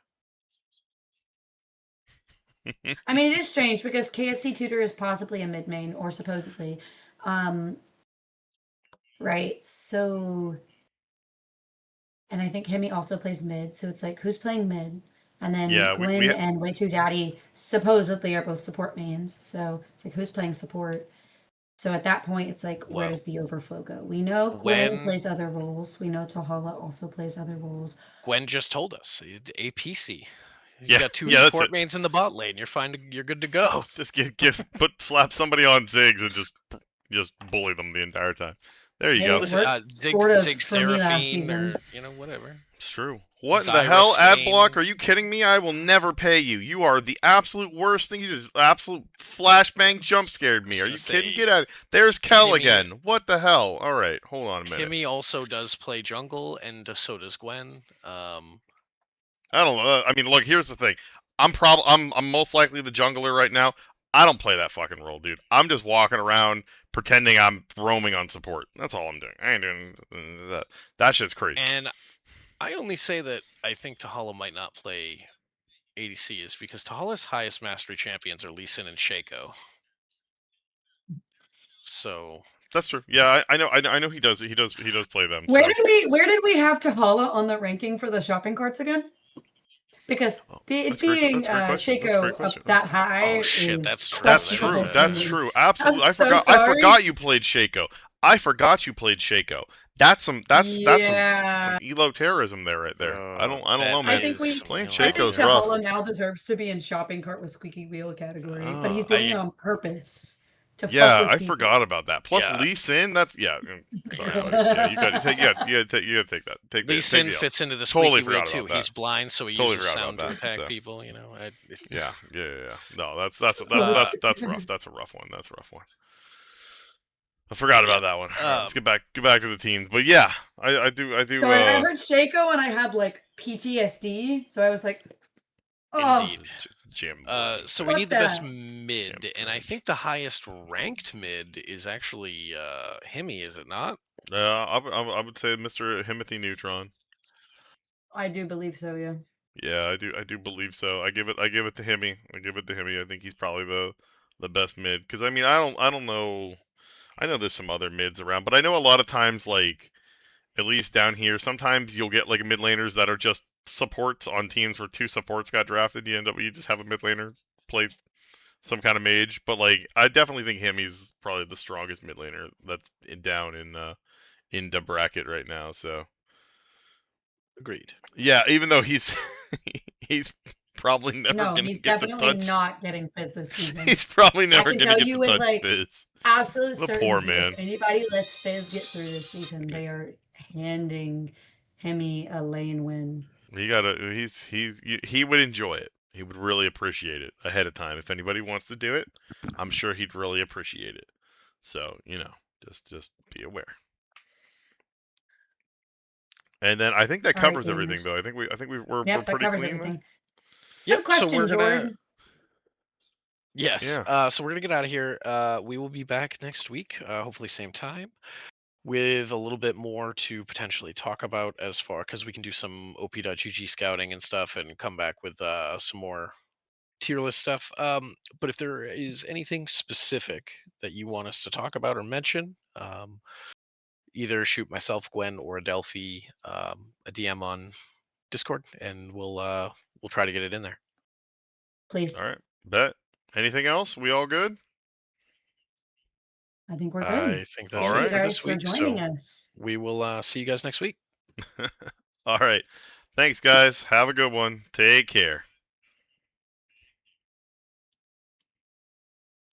I mean, it is strange because KSC Tutor is possibly a mid main or supposedly. Um, right. So, and I think Hemi also plays mid. So it's like, who's playing mid? And then Yeah, Gwen and Way Too Daddy supposedly are both support mains. So it's like, who's playing support? So at that point, it's like, where Well, does the overflow go? We know Gwen when plays other roles. We know Tahala also plays other roles. Gwen just told us, APC. You yeah, got two yeah, that's it. support mains in the bot lane. You're fine. You're good to go. Just slap somebody on Ziggs and just bully them the entire time. There you Hey, go. it Listen, worked Zig, sort of Zig for me last Seraphine, or season. whatever. It's true. What in the Zyra hell, Swain. Adblock? Are you kidding me? I will never pay you. You are the absolute worst thing. You just absolute flashbang jump scared I me. was Are gonna you kidding? say, Get out. There's Kel Himi, again. What the hell? All right, hold on a minute. Himi also does play jungle, and so does Gwen. I don't know. I mean, look. Here's the thing. I'm most likely the jungler right now. I don't play that fucking role, dude. I'm just walking around pretending I'm roaming on support. That's all I'm doing. I ain't doing that. That shit's crazy. And I only say that I think Tahala might not play ADC is because Tahala's highest mastery champions are Lee Sin and Shaco. So That's true. Yeah, I know he does. He does play them. Where So did we have Tahala on the ranking for the shopping carts again? Because it That's a great. being That's a great question. That's a great Shaco question. up that high Oh shit, is that's true. That's That is questionable true. for That's me. true. I'm Absolutely. so I sorry. forgot you played Shaco. I forgot you played Shaco. That's some Yeah. elo terrorism there right there. I don't know, That I man. think is we some Playing Halo I think Shaco's terror. rough. Tahala now deserves to be in shopping cart with squeaky wheel category, but he's doing it I on purpose to fuck Yeah, with I people. forgot about that. Plus yeah. Lee Sin, that's sorry, yeah, you got to take you got to take that. Lee Take Sin the L. fits into the Totally squeaky wheel forgot too. about that. He's blind, so he Totally uses forgot about sound to that. attack So people. yeah. No, Uh, that's rough. That's a rough one. That's a rough one. I forgot yeah. about that one. All right, let's get back to the teams. But yeah, I do. So I heard Shaco and I had like PTSD. So I was like, oh, Indeed. Jim Brown So we need fuck the best that. mid, Jim's and I cringe. think the highest ranked mid is actually Hemi, is it not? I would say Mr. Himothy Neutron. I do believe so, yeah. Yeah, I do believe so. I give it to Hemi. I give it to Hemi. I think he's probably the best mid. Because I mean, I don't know. I know there's some other mids around, but I know a lot of times, like at least down here, sometimes you'll get like mid laners that are just supports on teams where two supports got drafted. You end up you just have a mid laner play some kind of mage. But like, I definitely think Hemi's probably the strongest mid laner that's down in the bracket right now. So Agreed. yeah, even though he's he's probably never No, gonna he's get the definitely touch. not getting Fizz this season. He's probably I never can gonna tell get you the with touch like Fizz. absolute The poor certainty if man. anybody lets Fizz get through this season, they are handing Hemi a lane win. He gotta. He would enjoy it. He would really appreciate it ahead of time. If anybody wants to do it, I'm sure he'd really appreciate it. So just be aware. And then I think that All right, covers everything, gamers. though. We're Yep, that pretty covers clean there. everything. Good Yep. So we're question, gonna Jord. yes. Yeah. So we're gonna get out of here. We will be back next week, hopefully same time, with a little bit more to potentially talk about as far because we can do some op.gg scouting and stuff, and come back with some more tier list stuff. But if there is anything specific that you want us to talk about or mention, either shoot myself, Gwen, or Adelphi a DM on Discord, and we'll try to get it in there. Please. All right. Bet. Anything else? We all good? I think we're good. I think All that's Thank it you right. for guys this for week. joining So us. we will see you guys next week. All right. Thanks, guys. Have a good one. Take care.